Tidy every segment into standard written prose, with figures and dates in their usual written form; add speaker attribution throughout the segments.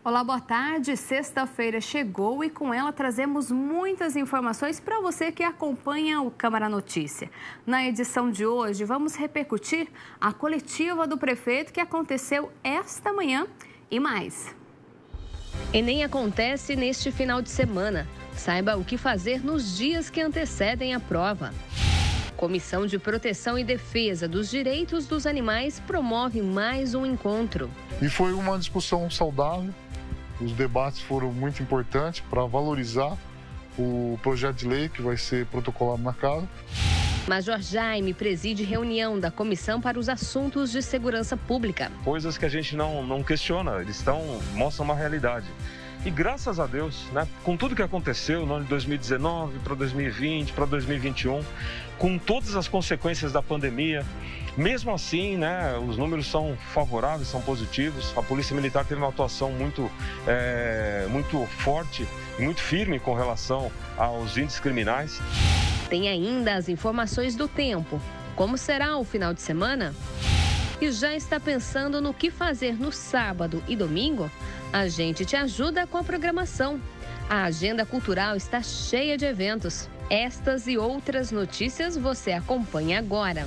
Speaker 1: Olá, boa tarde. Sexta-feira chegou e com ela trazemos muitas informações para você que acompanha o Câmara Notícia. Na edição de hoje, vamos repercutir a coletiva do prefeito que aconteceu esta manhã e mais.
Speaker 2: Enem acontece neste final de semana. Saiba o que fazer nos dias que antecedem a prova. Comissão de Proteção e Defesa dos Direitos dos Animais promove mais um encontro.
Speaker 3: E foi uma discussão saudável. Os debates foram muito importantes para valorizar o projeto de lei que vai ser protocolado na casa.
Speaker 2: Major Jaime preside reunião da Comissão para os Assuntos de Segurança Pública.
Speaker 4: Coisas que a gente não questiona, eles mostram uma realidade. E graças a Deus, né, com tudo que aconteceu no ano de 2019, para 2020, para 2021, com todas as consequências da pandemia, mesmo assim, né, os números são favoráveis, são positivos. A Polícia Militar teve uma atuação muito forte e muito firme com relação aos índices criminais.
Speaker 2: Tem ainda as informações do tempo. Como será o final de semana? E já está pensando no que fazer no sábado e domingo? A gente te ajuda com a programação. A agenda cultural está cheia de eventos. Estas e outras notícias você acompanha agora.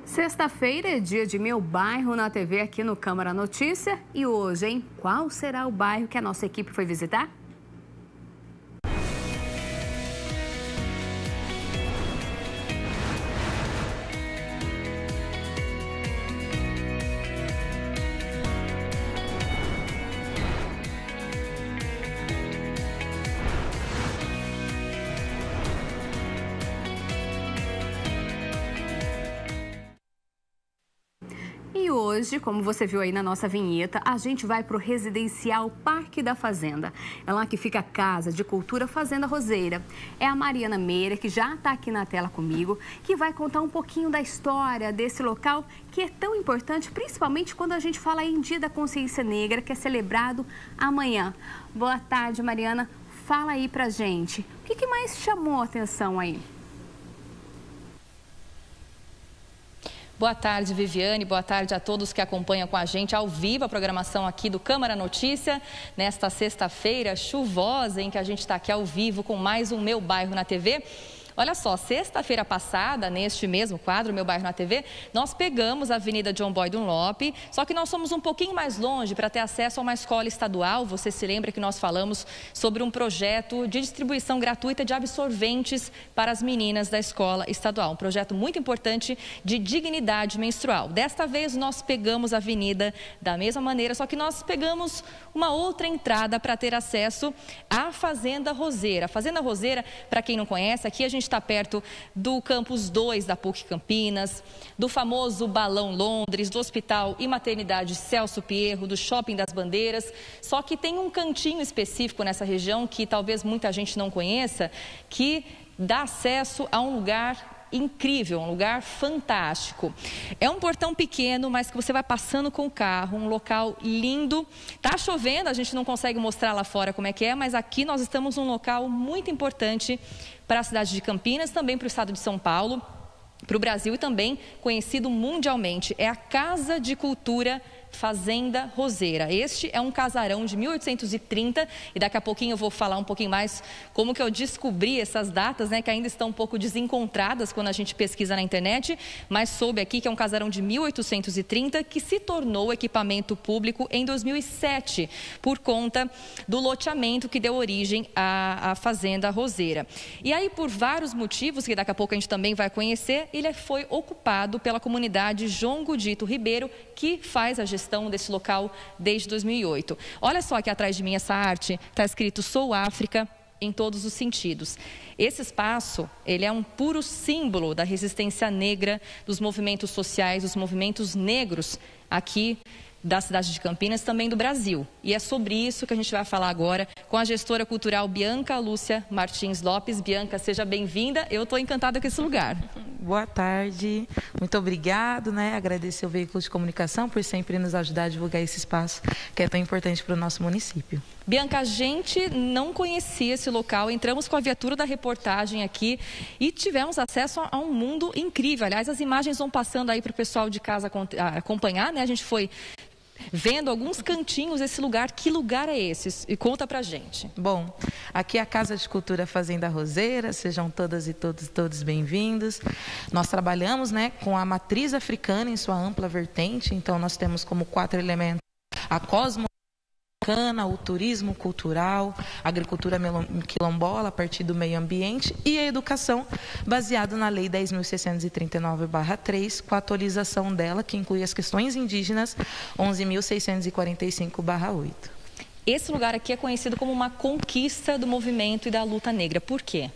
Speaker 1: Sexta-feira é dia de Meu Bairro na TV aqui no Câmara Notícia. E hoje, hein? Qual será o bairro que a nossa equipe foi visitar? E hoje, como você viu aí na nossa vinheta, a gente vai para o residencial Parque da Fazenda. É lá que fica a Casa de Cultura Fazenda Roseira. É a Mariana Meira, que já está aqui na tela comigo, que vai contar um pouquinho da história desse local que é tão importante, principalmente quando a gente fala em Dia da Consciência Negra, que é celebrado amanhã. Boa tarde, Mariana. Fala aí pra gente. O que mais chamou a atenção aí?
Speaker 5: Boa tarde, Viviane. Boa tarde a todos que acompanham com a gente ao vivo a programação aqui do Câmara Notícia. Nesta sexta-feira chuvosa em que a gente está aqui ao vivo com mais um Meu Bairro na TV. Olha só, sexta-feira passada, neste mesmo quadro, Meu Bairro na TV, nós pegamos a Avenida John Boy Dunlop, só que nós fomos um pouquinho mais longe para ter acesso a uma escola estadual. Você se lembra que nós falamos sobre um projeto de distribuição gratuita de absorventes para as meninas da escola estadual. Um projeto muito importante de dignidade menstrual. Desta vez, nós pegamos a avenida da mesma maneira, só que nós pegamos uma outra entrada para ter acesso à Fazenda Roseira. A Fazenda Roseira, para quem não conhece, aqui a gente está perto do Campus 2 da PUC Campinas, do famoso Balão Londres, do Hospital e Maternidade Celso Pierro, do Shopping das Bandeiras. Só que tem um cantinho específico nessa região que talvez muita gente não conheça, que dá acesso a um lugar incrível, um lugar fantástico. É um portão pequeno, mas que você vai passando com o carro, um local lindo. Tá chovendo, a gente não consegue mostrar lá fora como é que é, mas aqui nós estamos num local muito importante para a cidade de Campinas, também para o estado de São Paulo, para o Brasil e também conhecido mundialmente. É a Casa de Cultura Fazenda Roseira. Este é um casarão de 1830 e daqui a pouquinho eu vou falar um pouquinho mais como que eu descobri essas datas, né, que ainda estão um pouco desencontradas quando a gente pesquisa na internet, mas soube aqui que é um casarão de 1830 que se tornou equipamento público em 2007 por conta do loteamento que deu origem à Fazenda Roseira. E aí, por vários motivos que daqui a pouco a gente também vai conhecer, ele foi ocupado pela comunidade João Godito Ribeiro, que faz a gestão desse local desde 2008. Olha só aqui atrás de mim essa arte, está escrito Sou África em todos os sentidos. Esse espaço, ele é um puro símbolo da resistência negra, dos movimentos sociais, dos movimentos negros aqui da cidade de Campinas, também do Brasil. E é sobre isso que a gente vai falar agora com a gestora cultural Bianca Lúcia Martins Lopes. Bianca, seja bem-vinda. Eu estou encantada com esse lugar.
Speaker 6: Boa tarde, muito obrigado, agradecer o veículo de comunicação por sempre nos ajudar a divulgar esse espaço que é tão importante para o nosso município.
Speaker 5: Bianca, a gente não conhecia esse local, entramos com a viatura da reportagem aqui e tivemos acesso a um mundo incrível. Aliás, as imagens vão passando aí para o pessoal de casa acompanhar, A gente foi vendo alguns cantinhos desse lugar. Que lugar é esse? E conta pra gente.
Speaker 6: Bom, aqui é a Casa de Cultura Fazenda Roseira, sejam todas e todos bem-vindos. Nós trabalhamos, com a matriz africana em sua ampla vertente, então nós temos como 4 elementos a o turismo cultural, a agricultura quilombola a partir do meio ambiente e a educação baseado na Lei 10.639/3, com a atualização dela, que inclui as questões indígenas 11.645/8.
Speaker 5: Esse lugar aqui é conhecido como uma conquista do movimento e da luta negra. Por quê?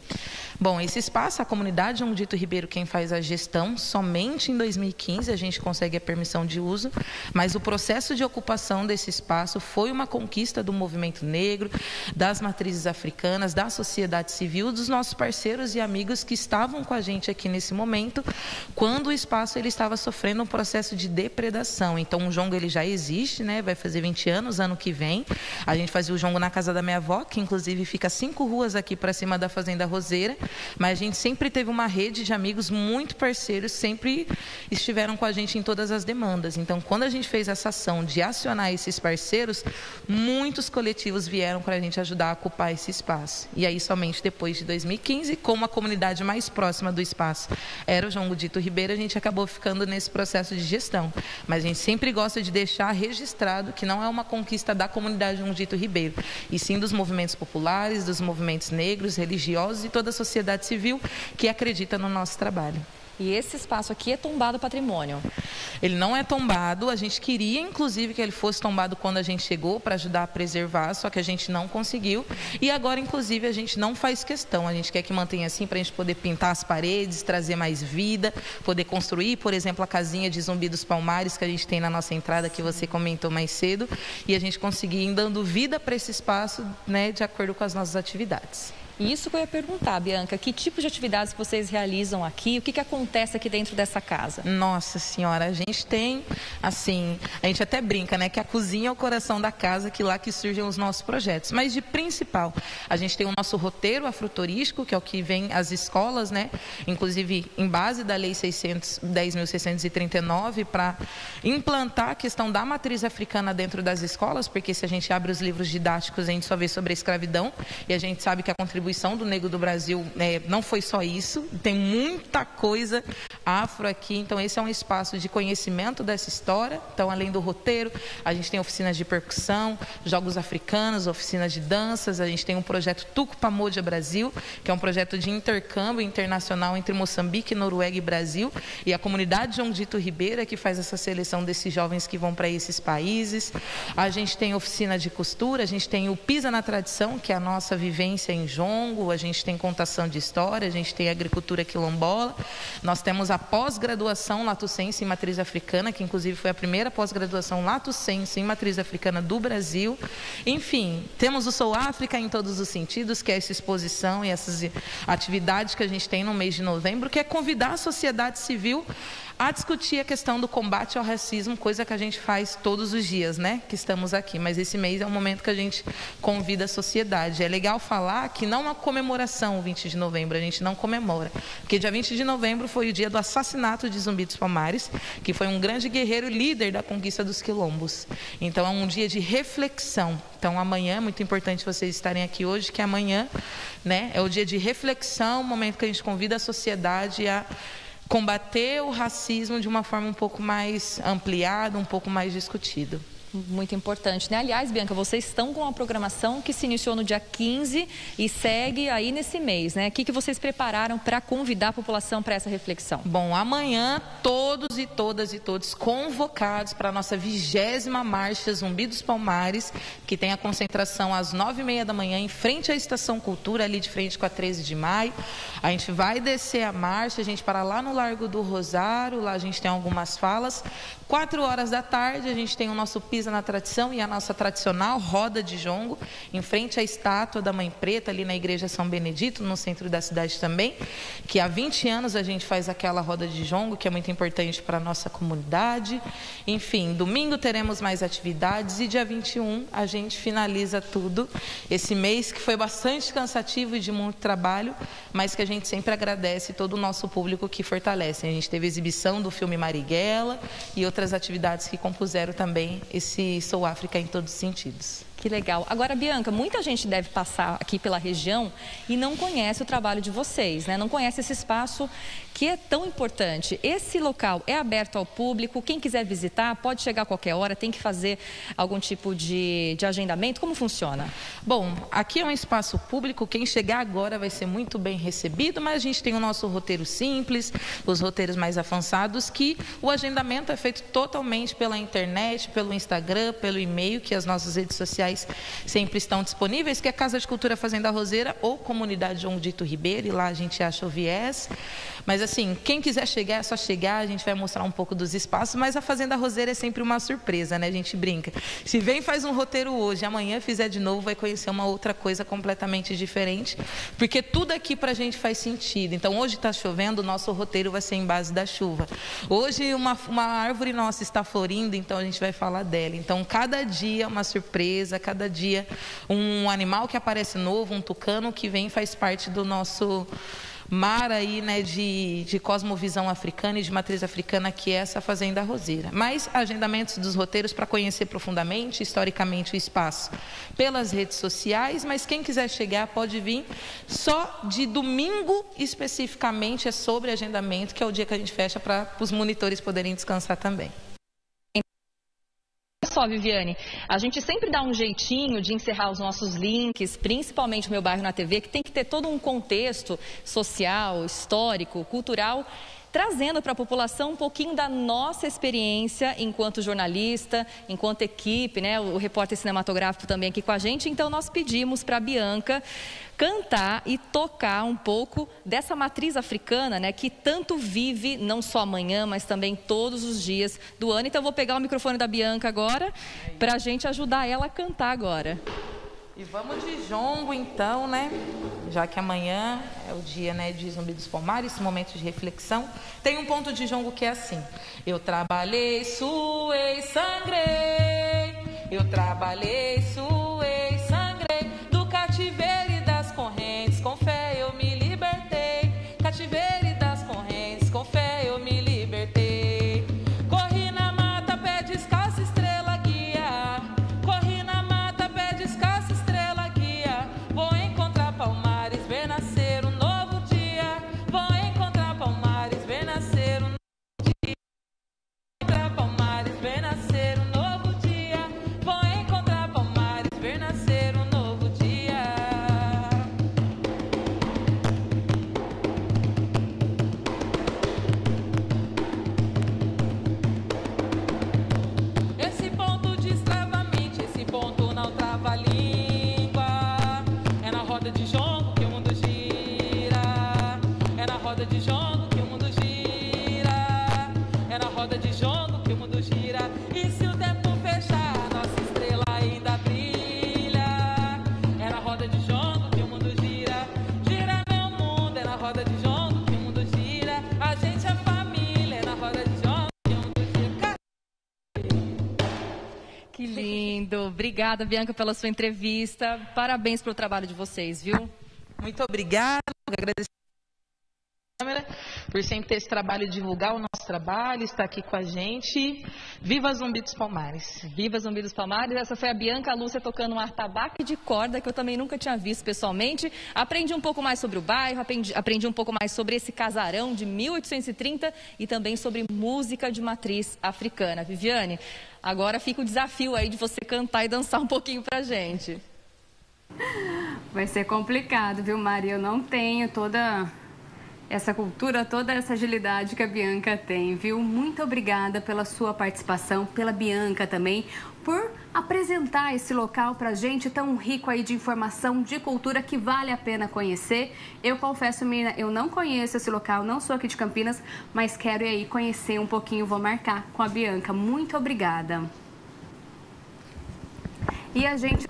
Speaker 6: Bom, esse espaço, a comunidade João Dito Ribeiro, quem faz a gestão, somente em 2015 a gente consegue a permissão de uso, mas o processo de ocupação desse espaço foi uma conquista do movimento negro, das matrizes africanas, da sociedade civil, dos nossos parceiros e amigos que estavam com a gente aqui nesse momento, quando o espaço ele estava sofrendo um processo de depredação. Então o jongo ele já existe, vai fazer 20 anos, ano que vem. A gente fazia o jongo na casa da minha avó, que inclusive fica 5 ruas aqui para cima da Fazenda Roseira. Mas a gente sempre teve uma rede de amigos muito parceiros, sempre estiveram com a gente em todas as demandas. Então, quando a gente fez essa ação de acionar esses parceiros, muitos coletivos vieram para a gente ajudar a ocupar esse espaço. E aí, somente depois de 2015, como a comunidade mais próxima do espaço era o João Dito Ribeiro, a gente acabou ficando nesse processo de gestão. Mas a gente sempre gosta de deixar registrado que não é uma conquista da comunidade João Dito Ribeiro, e sim dos movimentos populares, dos movimentos negros, religiosos e toda a sociedade civil que acredita no nosso trabalho.
Speaker 5: E esse espaço aqui é tombado patrimônio?
Speaker 6: Ele não é tombado, a gente queria inclusive que ele fosse tombado quando a gente chegou para ajudar a preservar, só que a gente não conseguiu e agora inclusive a gente não faz questão, a gente quer que mantenha assim para a gente poder pintar as paredes, trazer mais vida, poder construir, por exemplo, a casinha de Zumbi dos Palmares que a gente tem na nossa entrada, que você comentou mais cedo, e a gente conseguir ir dando vida para esse espaço, de acordo com as nossas atividades.
Speaker 5: E isso que eu ia perguntar, Bianca, que tipo de atividades que vocês realizam aqui? O que acontece aqui dentro dessa casa?
Speaker 6: Nossa Senhora, a gente tem, assim, a gente até brinca, que a cozinha é o coração da casa, que lá que surgem os nossos projetos. Mas de principal, a gente tem o nosso roteiro afroturístico, que é o que vem às escolas, inclusive em base da Lei 10.639, para implantar a questão da matriz africana dentro das escolas, porque se a gente abre os livros didáticos, a gente só vê sobre a escravidão, e a gente sabe que a contribuição do negro do Brasil não foi só isso, tem muita coisa afro aqui, então esse é um espaço de conhecimento dessa história. Então, além do roteiro, a gente tem oficinas de percussão, jogos africanos, oficinas de danças, a gente tem um projeto Tucupamoja Brasil, que é um projeto de intercâmbio internacional entre Moçambique, Noruega e Brasil, e a comunidade João Dito Ribeiro que faz essa seleção desses jovens que vão para esses países. A gente tem oficina de costura, a gente tem o Pisa na Tradição, que é a nossa vivência em jongo, a gente tem contação de história, a gente tem agricultura quilombola, nós temos a pós-graduação Lato Sensu em matriz africana, que inclusive foi a primeira pós-graduação Lato Sensu em matriz africana do Brasil. Enfim, temos o Sou África em todos os sentidos, que é essa exposição e essas atividades que a gente tem no mês de novembro, que é convidar a sociedade civil a discutir a questão do combate ao racismo, coisa que a gente faz todos os dias, que estamos aqui. Mas esse mês é um momento que a gente convida a sociedade. É legal falar que não é uma comemoração o 20 de novembro, a gente não comemora. Porque dia 20 de novembro foi o dia do assassinato de Zumbi dos Palmares, que foi um grande guerreiro líder da conquista dos quilombos. Então é um dia de reflexão. Então amanhã, é muito importante vocês estarem aqui hoje, que amanhã é o dia de reflexão, o momento que a gente convida a sociedade a combater o racismo de uma forma um pouco mais ampliada, um pouco mais discutida.
Speaker 5: Muito importante, né? Aliás, Bianca, vocês estão com uma programação que se iniciou no dia 15 e segue aí nesse mês, né? O que vocês prepararam para convidar a população para essa reflexão?
Speaker 6: Bom, amanhã todos e todos convocados para a nossa 20ª Marcha Zumbi dos Palmares, que tem a concentração às 9h30 da manhã em frente à Estação Cultura, ali de frente com a 13 de maio. A gente vai descer a marcha, a gente para lá no Largo do Rosário, lá a gente tem algumas falas. 4 horas da tarde a gente tem o nosso Pisa na Tradição e a nossa tradicional roda de jongo, em frente à estátua da Mãe Preta, ali na Igreja São Benedito, no centro da cidade também, que há 20 anos a gente faz aquela roda de jongo, que é muito importante para a nossa comunidade. Enfim, domingo teremos mais atividades e dia 21 a gente finaliza tudo. Esse mês que foi bastante cansativo e de muito trabalho, mas que a gente sempre agradece todo o nosso público que fortalece. A gente teve exibição do filme Marighella e outras atividades que compuseram também esse Sou África em todos os sentidos.
Speaker 5: Que legal. Agora, Bianca, muita gente deve passar aqui pela região e não conhece o trabalho de vocês, né? Não conhece esse espaço que é tão importante. Esse local é aberto ao público, quem quiser visitar pode chegar a qualquer hora, tem que fazer algum tipo de agendamento, como funciona?
Speaker 6: Bom, aqui é um espaço público, quem chegar agora vai ser muito bem recebido, mas a gente tem o nosso roteiro simples, os roteiros mais avançados, que o agendamento é feito totalmente pela internet, pelo Instagram, pelo e-mail, que as nossas redes sociais sempre estão disponíveis, que é Casa de Cultura Fazenda Roseira ou Comunidade João Dito Ribeiro, e lá a gente acha o viés. Mas assim, quem quiser chegar, é só chegar, a gente vai mostrar um pouco dos espaços, mas a Fazenda Roseira é sempre uma surpresa, né? A gente brinca. Se vem faz um roteiro hoje, amanhã fizer de novo, vai conhecer uma outra coisa completamente diferente, porque tudo aqui pra gente faz sentido. Então hoje está chovendo, o nosso roteiro vai ser em base da chuva. Hoje uma árvore nossa está florindo, então a gente vai falar dela. Então cada dia é uma surpresa, cada dia um animal que aparece novo, um tucano que vem, faz parte do nosso mar aí, né, de cosmovisão africana e de matriz africana, que é essa Fazenda Roseira. Mas agendamentos dos roteiros para conhecer profundamente, historicamente, o espaço pelas redes sociais, mas quem quiser chegar pode vir. Só de domingo especificamente é sobre agendamento, que é o dia que a gente fecha para os monitores poderem descansar também.
Speaker 5: Só, Viviane, a gente sempre dá um jeitinho de encerrar os nossos links, principalmente o Meu Bairro na TV, que tem que ter todo um contexto social, histórico, cultural, trazendo para a população um pouquinho da nossa experiência enquanto jornalista, enquanto equipe, né? O repórter cinematográfico também aqui com a gente. Então nós pedimos para a Bianca cantar e tocar um pouco dessa matriz africana, né, que tanto vive não só amanhã, mas também todos os dias do ano. Então eu vou pegar o microfone da Bianca agora para a gente ajudar ela a cantar agora.
Speaker 6: E vamos de jongo então, né? Já que amanhã é o dia, né, de Zumbi dos Palmares, esse momento de reflexão. Tem um ponto de jongo que é assim: eu trabalhei, suei, sangrei. Eu trabalhei, suei, sangrei. Do cativeiro e das correntes, com fé eu me libertei. Cativeiro e das correntes, com fé eu me libertei. Corri na mata, pé descalço, estrela guia. Corri na mata, pé descalço, estrela guia. Vou encontrar Palmares, ver nascer um novo dia. Vou encontrar Palmares, ver nascer um novo dia. Vou encontrar Palmares, ver nascer um novo dia. Vou encontrar Palmares, ver nascer um novo dia. Esse ponto destrava a mente, esse ponto não trava a língua. É na roda de jongo que o mundo gira. É na roda de jongo que o mundo gira. É na roda de jongo que o mundo gira. E se o tempo fechar, nossa estrela ainda brilha. É na roda de jongo que o mundo gira. Gira meu mundo, é na roda de jongo que o mundo gira. A gente é família, é na roda de jongo que o mundo gira.
Speaker 5: Que lindo! Obrigada, Bianca, pela sua entrevista. Parabéns pelo trabalho de vocês, viu?
Speaker 6: Muito obrigada, agradeço a câmera por sempre ter esse trabalho de divulgar o nosso trabalho, estar aqui com a gente. Viva Zumbi dos Palmares!
Speaker 5: Viva Zumbi dos Palmares. Essa foi a Bianca Lúcia tocando um atabaque de corda que eu também nunca tinha visto pessoalmente. Aprendi um pouco mais sobre o bairro, aprendi um pouco mais sobre esse casarão de 1830 e também sobre música de matriz africana. Viviane, Agora fica o desafio aí de você cantar e dançar um pouquinho pra gente.
Speaker 1: Vai ser complicado, viu, Maria? Eu não tenho toda essa cultura, toda essa agilidade que a Bianca tem, viu? Muito obrigada pela sua participação, pela Bianca também, por apresentar esse local pra gente tão rico aí de informação, de cultura que vale a pena conhecer. Eu confesso, Mirna, eu não conheço esse local, não sou aqui de Campinas, mas quero ir aí conhecer um pouquinho, vou marcar com a Bianca. Muito obrigada. E a gente...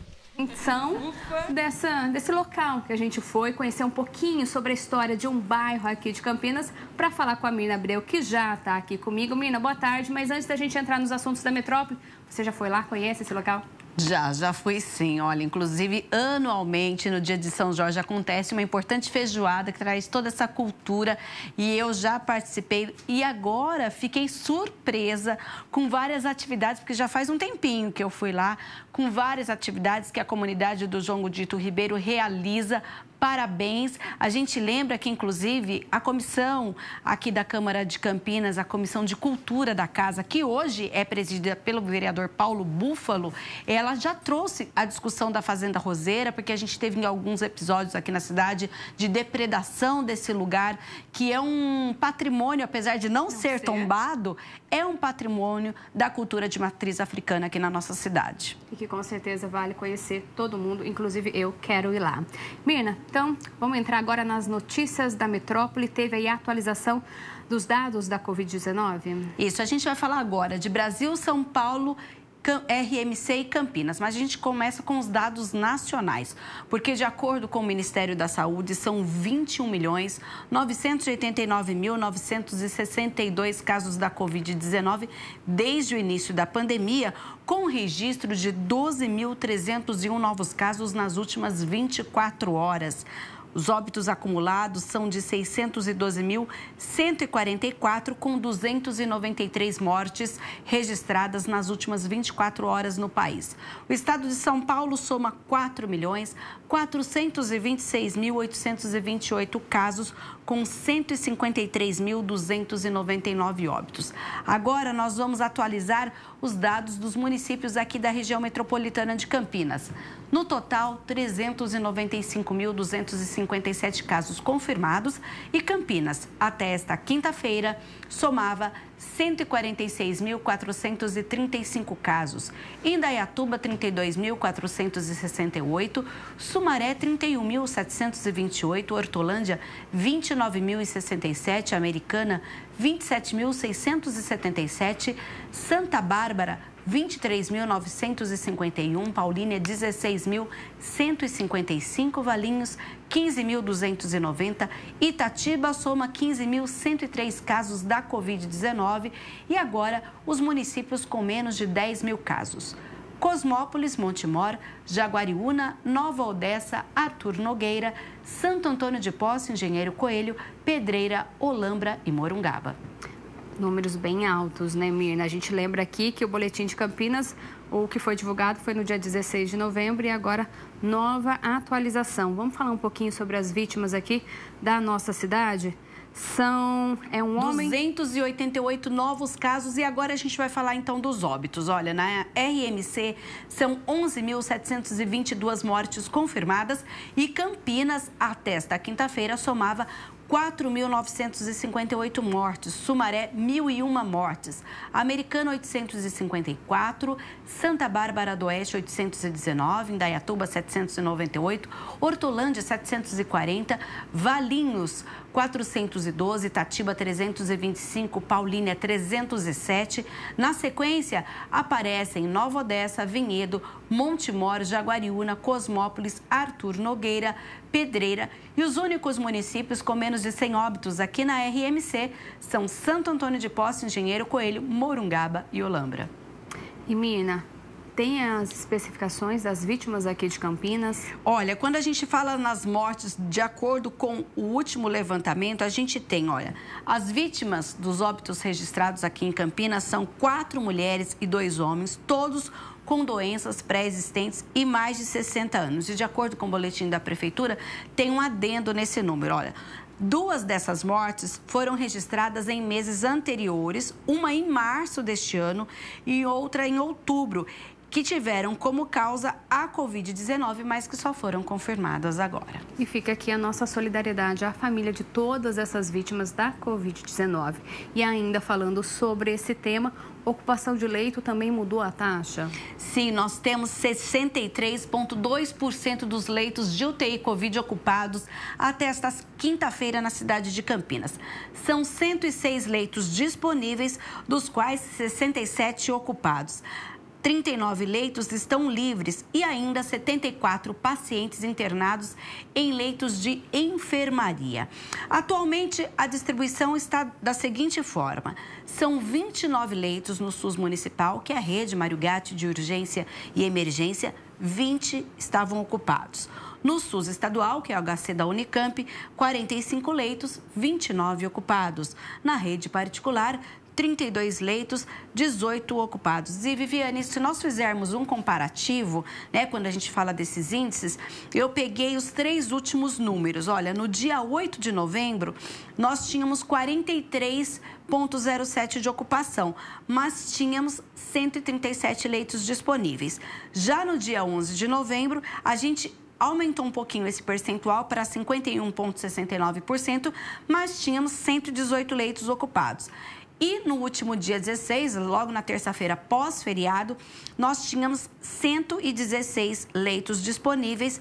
Speaker 1: desse local que a gente foi conhecer um pouquinho sobre a história de um bairro aqui de Campinas para falar com a Mirna Abreu, que já está aqui comigo. Mirna, boa tarde, mas antes da gente entrar nos assuntos da metrópole, você já foi lá, conhece esse local?
Speaker 7: Já fui sim. Olha, inclusive, anualmente, no dia de São Jorge, acontece uma importante feijoada que traz toda essa cultura e eu já participei e agora fiquei surpresa com várias atividades, porque já faz um tempinho que eu fui lá, com várias atividades que a comunidade do João Godito Ribeiro realiza. Parabéns. A gente lembra que, inclusive, a comissão aqui da Câmara de Campinas, a Comissão de Cultura da Casa, que hoje é presidida pelo vereador Paulo Búfalo, ela já trouxe a discussão da Fazenda Roseira, porque a gente teve em alguns episódios aqui na cidade de depredação desse lugar, que é um patrimônio, apesar de não ser tombado, é um patrimônio da cultura de matriz africana aqui na nossa cidade.
Speaker 1: E que com certeza vale conhecer todo mundo, inclusive eu quero ir lá. Mirna, então, vamos entrar agora nas notícias da metrópole. Teve aí a atualização dos dados da Covid-19?
Speaker 7: Isso, a gente vai falar agora de Brasil, São Paulo, RMC e Campinas, mas a gente começa com os dados nacionais, porque de acordo com o Ministério da Saúde, são 21.989.962 casos da Covid-19 desde o início da pandemia, com registro de 12.301 novos casos nas últimas 24 horas. Os óbitos acumulados são de 612.144, com 293 mortes registradas nas últimas 24 horas no país. O estado de São Paulo soma 4.426.828 casos, com 153.299 óbitos. Agora nós vamos atualizar os dados dos municípios aqui da região metropolitana de Campinas. No total, 395.257 casos confirmados e Campinas, até esta quinta-feira, somava 146.435 casos. Indaiatuba, 32.468, Sumaré, 31.728, Hortolândia, 29.067, Americana, 27.677, Santa Bárbara, 23.951, Paulínia, 16.155, Valinhos, 15.290, Itatiba soma 15.103 casos da Covid-19 e agora os municípios com menos de 10 mil casos. Cosmópolis, Montemor, Jaguariúna, Nova Odessa, Arthur Nogueira, Santo Antônio de Posse, Engenheiro Coelho, Pedreira, Olambra e Morungaba.
Speaker 1: Números bem altos, né, Mirna? A gente lembra aqui que o Boletim de Campinas, o que foi divulgado foi no dia 16 de novembro e agora nova atualização. Vamos falar um pouquinho sobre as vítimas aqui da nossa cidade? É um homem...
Speaker 7: 288 novos casos e agora a gente vai falar então dos óbitos. Olha, na RMC são 11.722 mortes confirmadas e Campinas, até esta quinta-feira, somava 4.958 mortes, Sumaré, 1.001 mortes, Americana, 854, Santa Bárbara do Oeste, 819, Indaiatuba, 798, Hortolândia, 740, Valinhos, 412, Itatiba, 325, Paulínia, 307. Na sequência, aparecem Nova Odessa, Vinhedo, Montemor, Jaguariúna, Cosmópolis, Arthur Nogueira, Pedreira e os únicos municípios com menos de 100 óbitos aqui na RMC são Santo Antônio de Posse, Engenheiro Coelho, Morungaba e Olambra.
Speaker 1: E Mirna, tem as especificações das vítimas aqui de Campinas?
Speaker 7: Olha, quando a gente fala nas mortes, de acordo com o último levantamento, a gente tem, olha, as vítimas dos óbitos registrados aqui em Campinas são 4 mulheres e 2 homens, todos com doenças pré-existentes e mais de 60 anos. E de acordo com o boletim da Prefeitura, tem um adendo nesse número. Olha, 2 dessas mortes foram registradas em meses anteriores, uma em março deste ano e outra em outubro, que tiveram como causa a Covid-19, mas que só foram confirmadas agora.
Speaker 1: E fica aqui a nossa solidariedade à família de todas essas vítimas da Covid-19. E ainda falando sobre esse tema, ocupação de leito também mudou a taxa?
Speaker 7: Sim, nós temos 63,2% dos leitos de UTI Covid ocupados até esta quinta-feira na cidade de Campinas. São 106 leitos disponíveis, dos quais 67 ocupados. 39 leitos estão livres e ainda 74 pacientes internados em leitos de enfermaria. Atualmente, a distribuição está da seguinte forma: são 29 leitos no SUS municipal, que é a rede Mário Gatti de urgência e emergência, 20 estavam ocupados. No SUS estadual, que é o HC da Unicamp, 45 leitos, 29 ocupados. Na rede particular, 32 leitos, 18 ocupados. E, Viviane, se nós fizermos um comparativo, né, quando a gente fala desses índices, eu peguei os 3 últimos números. Olha, no dia 8 de novembro, nós tínhamos 43,07 de ocupação, mas tínhamos 137 leitos disponíveis. Já no dia 11 de novembro, a gente aumentou um pouquinho esse percentual para 51,69%, mas tínhamos 118 leitos ocupados. E no último dia 16, logo na terça-feira pós-feriado, nós tínhamos 116 leitos disponíveis,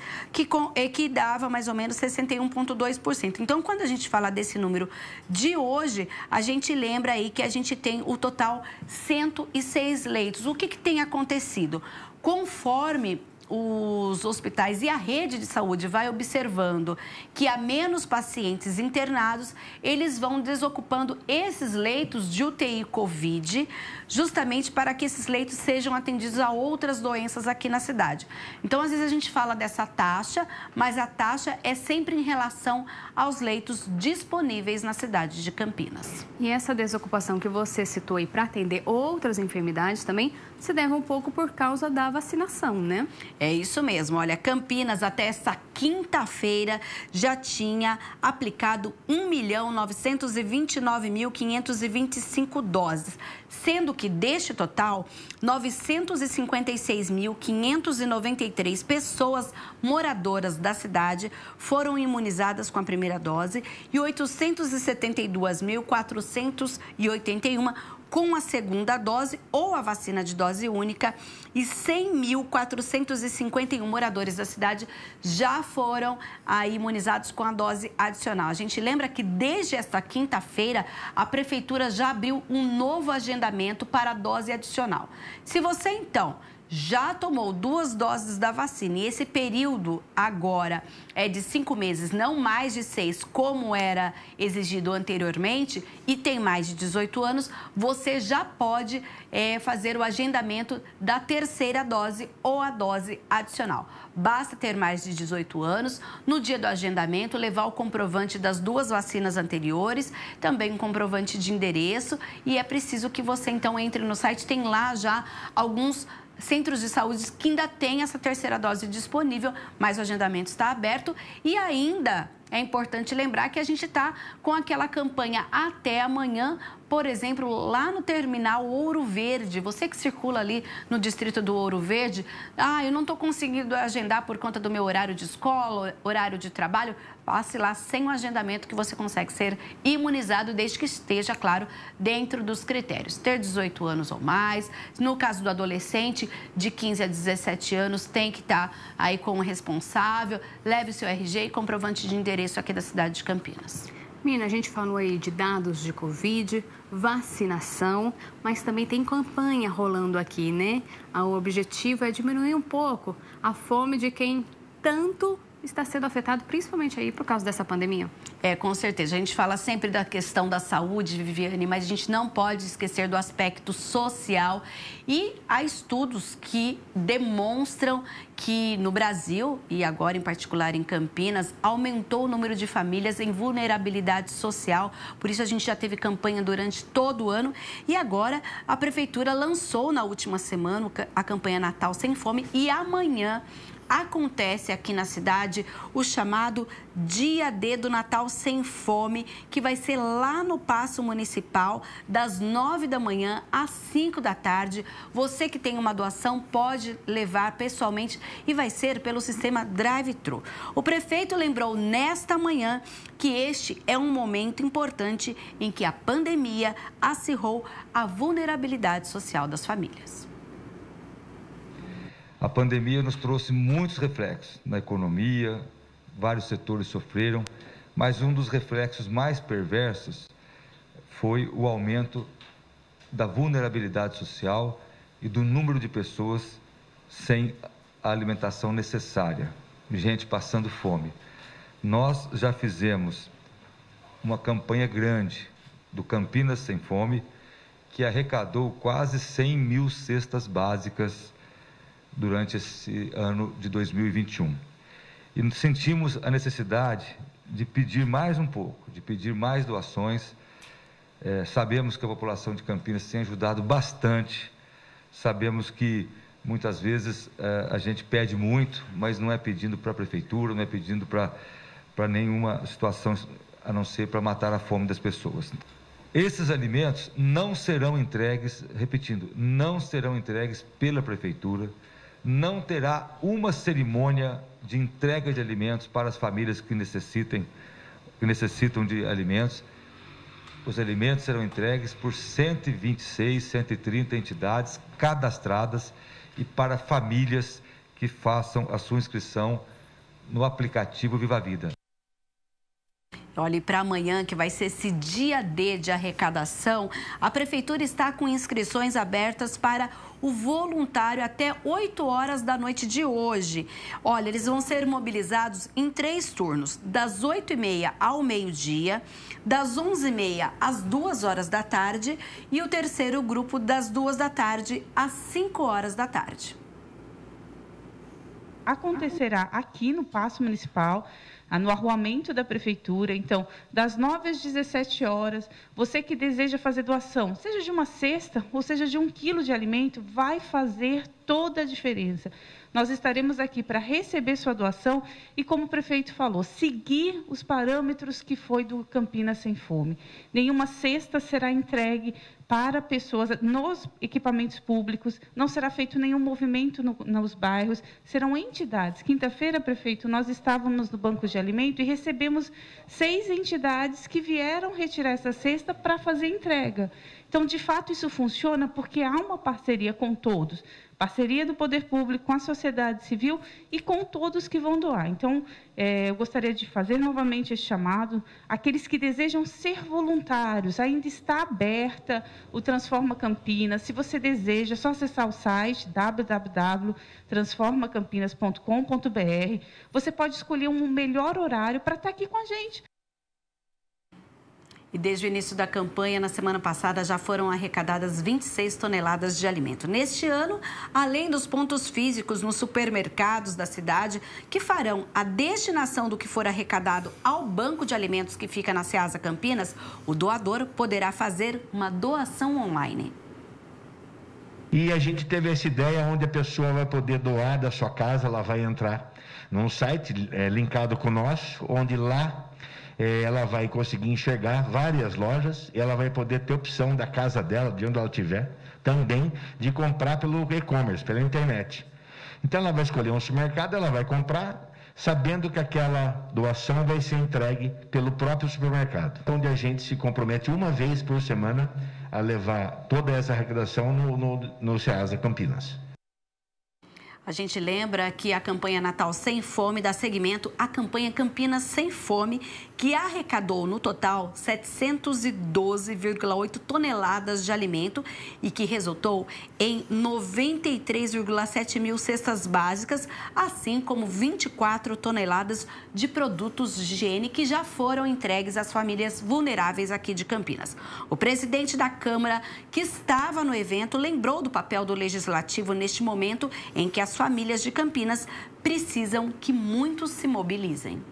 Speaker 7: que dava mais ou menos 61,2%. Então, quando a gente fala desse número de hoje, a gente lembra aí que a gente tem o total 106 leitos. O que tem acontecido? Conforme os hospitais e a rede de saúde vai observando que há menos pacientes internados, eles vão desocupando esses leitos de UTI Covid, justamente para que esses leitos sejam atendidos a outras doenças aqui na cidade. Então, às vezes a gente fala dessa taxa, mas a taxa é sempre em relação aos leitos disponíveis na cidade de Campinas.
Speaker 1: E essa desocupação que você citou aí para atender outras enfermidades também se deve um pouco por causa da vacinação, né?
Speaker 7: É isso mesmo. Olha, Campinas até essa quinta-feira já tinha aplicado 1.929.525 doses, sendo que deste total, 956.593 pessoas moradoras da cidade foram imunizadas com a primeira dose e 872.481 com a segunda dose ou a vacina de dose única, e 100.451 moradores da cidade já foram imunizados com a dose adicional. A gente lembra que desde esta quinta-feira a Prefeitura já abriu um novo agendamento para a dose adicional. Se você, então, já tomou 2 doses da vacina e esse período agora é de 5 meses, não mais de 6, como era exigido anteriormente, e tem mais de 18 anos, você já pode fazer o agendamento da terceira dose ou a dose adicional. Basta ter mais de 18 anos, no dia do agendamento, levar o comprovante das 2 vacinas anteriores, também um comprovante de endereço, e é preciso que você, então, entre no site, tem lá já alguns centros de saúde que ainda tem essa terceira dose disponível, mas o agendamento está aberto. E ainda é importante lembrar que a gente está com aquela campanha até amanhã, por exemplo, lá no terminal Ouro Verde. Você que circula ali no distrito do Ouro Verde, eu não estou conseguindo agendar por conta do meu horário de escola, horário de trabalho, passe lá sem o agendamento que você consegue ser imunizado, desde que esteja, claro, dentro dos critérios. Ter 18 anos ou mais. No caso do adolescente, de 15 a 17 anos, tem que estar aí com o responsável. Leve o seu RG e comprovante de endereço aqui da cidade de Campinas.
Speaker 1: Mina, a gente falou aí de dados de Covid, vacinação, mas também tem campanha rolando aqui, né? O objetivo é diminuir um pouco a fome de quem tanto está sendo afetado, principalmente aí por causa dessa pandemia.
Speaker 7: Com certeza. A gente fala sempre da questão da saúde, Viviane, mas a gente não pode esquecer do aspecto social. E há estudos que demonstram que no Brasil, e agora em particular em Campinas, aumentou o número de famílias em vulnerabilidade social. Por isso a gente já teve campanha durante todo o ano. E agora a Prefeitura lançou na última semana a campanha Natal Sem Fome, e amanhã acontece aqui na cidade o chamado Dia D do Natal Sem Fome, que vai ser lá no Paço Municipal, das 9 da manhã às 5 da tarde. Você que tem uma doação pode levar pessoalmente e vai ser pelo sistema drive-thru. O prefeito lembrou nesta manhã que este é um momento importante em que a pandemia acirrou a vulnerabilidade social das famílias.
Speaker 8: A pandemia nos trouxe muitos reflexos na economia, vários setores sofreram, mas um dos reflexos mais perversos foi o aumento da vulnerabilidade social e do número de pessoas sem a alimentação necessária, gente passando fome. Nós já fizemos uma campanha grande do Campinas Sem Fome, que arrecadou quase 100 mil cestas básicas durante esse ano de 2021. E sentimos a necessidade de pedir mais um pouco, de pedir mais doações. Sabemos que a população de Campinas tem ajudado bastante, sabemos que muitas vezes a gente pede muito, mas não é pedindo para a prefeitura, não é pedindo para nenhuma situação, a não ser para matar a fome das pessoas. Esses alimentos não serão entregues, repetindo, não serão entregues pela prefeitura, não terá uma cerimônia de entrega de alimentos para as famílias que necessitam de alimentos. Os alimentos serão entregues por 126, 130 entidades cadastradas e para famílias que façam a sua inscrição no aplicativo Viva Vida.
Speaker 7: Olha, e para amanhã, que vai ser esse dia D de arrecadação, a Prefeitura está com inscrições abertas para o voluntário até 8 horas da noite de hoje. Olha, eles vão ser mobilizados em 3 turnos, das 8h30 ao meio-dia, das 11h30 às 2 horas da tarde e o terceiro grupo das 2 da tarde às 5 horas da tarde.
Speaker 6: Acontecerá aqui no Paço Municipal, no arruamento da Prefeitura. Então, das 9 às 17 horas, você que deseja fazer doação, seja de uma cesta ou seja de 1 quilo de alimento, vai fazer toda a diferença. Nós estaremos aqui para receber sua doação e, como o prefeito falou, seguir os parâmetros que foi do Campinas Sem Fome. Nenhuma cesta será entregue para pessoas nos equipamentos públicos, não será feito nenhum movimento nos bairros, serão entidades. Quinta-feira, prefeito, nós estávamos no banco de alimento e recebemos 6 entidades que vieram retirar essa cesta para fazer entrega. Então, de fato, isso funciona porque há uma parceria com todos. Parceria do poder público com a sociedade civil e com todos que vão doar. Então, eu gostaria de fazer novamente esse chamado. Aqueles que desejam ser voluntários, ainda está aberta o Transforma Campinas. Se você deseja, é só acessar o site www.transformacampinas.com.br. Você pode escolher um melhor horário para estar aqui com a gente.
Speaker 7: E desde o início da campanha, na semana passada, já foram arrecadadas 26 toneladas de alimento. Neste ano, além dos pontos físicos nos supermercados da cidade, que farão a destinação do que for arrecadado ao banco de alimentos que fica na Ceasa Campinas, o doador poderá fazer uma doação online.
Speaker 9: E a gente teve essa ideia onde a pessoa vai poder doar da sua casa, ela vai entrar num site linkado com o nosso, onde lá ela vai conseguir enxergar várias lojas, ela vai poder ter opção da casa dela, de onde ela estiver, também de comprar pelo e-commerce, pela internet. Então ela vai escolher um supermercado, ela vai comprar, sabendo que aquela doação vai ser entregue pelo próprio supermercado, onde a gente se compromete uma vez por semana a levar toda essa arrecadação no Ceasa Campinas.
Speaker 7: A gente lembra que a campanha Natal Sem Fome dá seguimento à campanha Campinas Sem Fome, que arrecadou no total 712,8 toneladas de alimento e que resultou em 93,7 mil cestas básicas, assim como 24 toneladas de produtos de higiene que já foram entregues às famílias vulneráveis aqui de Campinas. O presidente da Câmara, que estava no evento, lembrou do papel do Legislativo neste momento em que as famílias de Campinas precisam que muitos se mobilizem.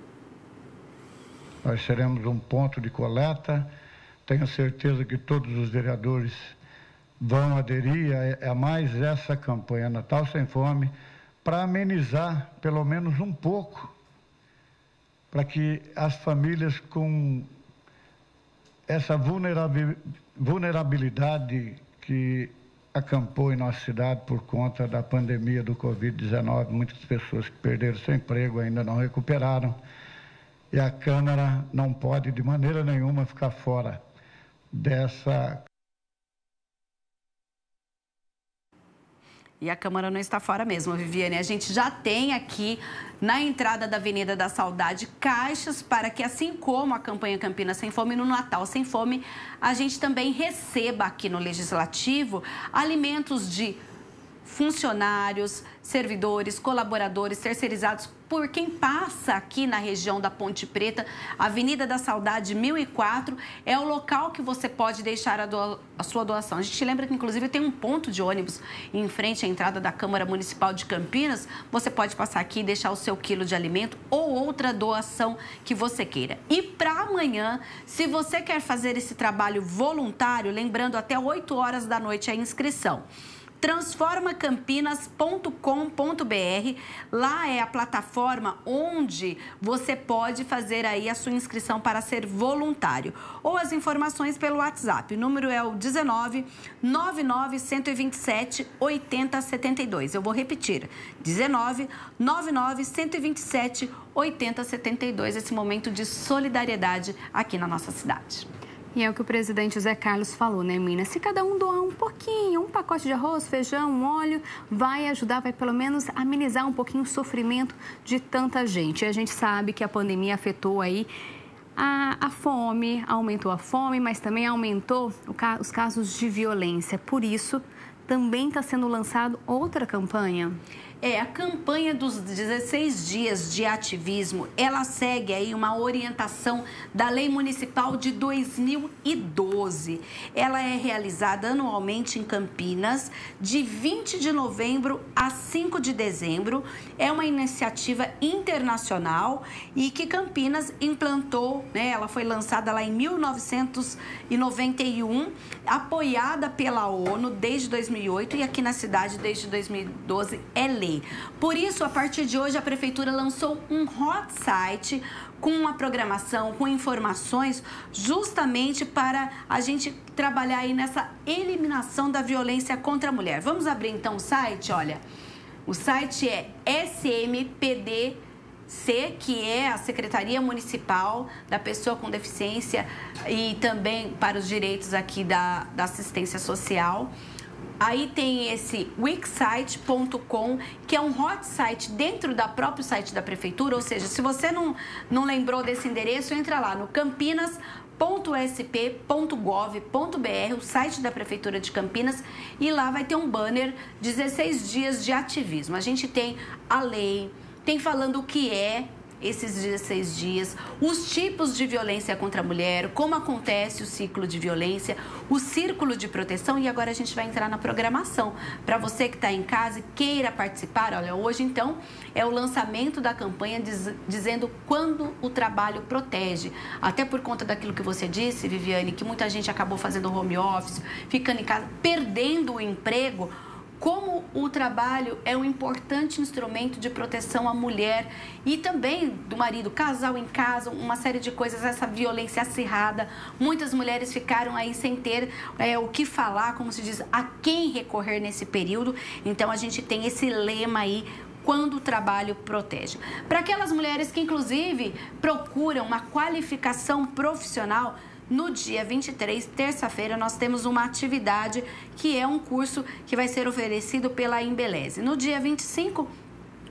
Speaker 10: Nós seremos um ponto de coleta. Tenho certeza que todos os vereadores vão aderir a mais essa campanha Natal Sem Fome, para amenizar, pelo menos um pouco, para que as famílias com essa vulnerabilidade que acampou em nossa cidade por conta da pandemia do Covid-19, muitas pessoas que perderam seu emprego ainda não recuperaram, e a Câmara não pode de maneira nenhuma ficar fora dessa.
Speaker 7: E a Câmara não está fora mesmo, Viviane. A gente já tem aqui na entrada da Avenida da Saudade caixas para que, assim como a campanha Campinas Sem Fome, no Natal Sem Fome, a gente também receba aqui no Legislativo alimentos de funcionários, servidores, colaboradores terceirizados por quem passa aqui na região da Ponte Preta. Avenida da Saudade 1004 é o local que você pode deixar a sua doação. A gente lembra que, inclusive, tem um ponto de ônibus em frente à entrada da Câmara Municipal de Campinas. Você pode passar aqui e deixar o seu quilo de alimento ou outra doação que você queira. E para amanhã, se você quer fazer esse trabalho voluntário, lembrando, até 8 horas da noite a inscrição. transformacampinas.com.br. Lá é a plataforma onde você pode fazer aí a sua inscrição para ser voluntário. Ou as informações pelo WhatsApp. O número é o 19 99 127 8072. Eu vou repetir. 19 99 127 8072. Esse momento de solidariedade aqui na nossa cidade.
Speaker 1: E é o que o presidente José Carlos falou, né, Mina? Se cada um doar um pouquinho, um pacote de arroz, feijão, um óleo, vai ajudar, vai pelo menos amenizar um pouquinho o sofrimento de tanta gente. E a gente sabe que a pandemia afetou aí a fome, aumentou a fome, mas também aumentou os casos de violência. Por isso, também está sendo lançado outra campanha.
Speaker 7: A campanha dos 16 dias de ativismo, ela segue aí uma orientação da Lei Municipal de 2012. Ela é realizada anualmente em Campinas, de 20 de novembro a 5 de dezembro. É uma iniciativa internacional e que Campinas implantou, né? Ela foi lançada lá em 1991, apoiada pela ONU desde 2008 e aqui na cidade desde 2012 é lei. Por isso, a partir de hoje, a Prefeitura lançou um hot site com uma programação, com informações, justamente para a gente trabalhar aí nessa eliminação da violência contra a mulher. Vamos abrir então o site? Olha, o site é SMPDC, que é a Secretaria Municipal da Pessoa com Deficiência e também para os direitos aqui da assistência social. Aí tem esse wixsite.com, que é um hot site dentro do próprio site da Prefeitura, ou seja, se você não lembrou desse endereço, entra lá no campinas.sp.gov.br, o site da Prefeitura de Campinas, e lá vai ter um banner 16 dias de ativismo. A gente tem a lei, tem falando o que é esses 16 dias, os tipos de violência contra a mulher, como acontece o ciclo de violência, o círculo de proteção, e agora a gente vai entrar na programação. Para você que está em casa e queira participar, olha, hoje então é o lançamento da campanha dizendo quando o trabalho protege. Até por conta daquilo que você disse, Viviane, que muita gente acabou fazendo home office, ficando em casa, perdendo o emprego. Como o trabalho é um importante instrumento de proteção à mulher e também do marido, casal em casa, uma série de coisas, essa violência acirrada. Muitas mulheres ficaram aí sem ter o que falar, como se diz, a quem recorrer nesse período. Então, a gente tem esse lema aí, quando o trabalho protege. Para aquelas mulheres que, inclusive, procuram uma qualificação profissional, no dia 23, terça-feira, nós temos uma atividade que é um curso que vai ser oferecido pela Embeleze. No dia 25,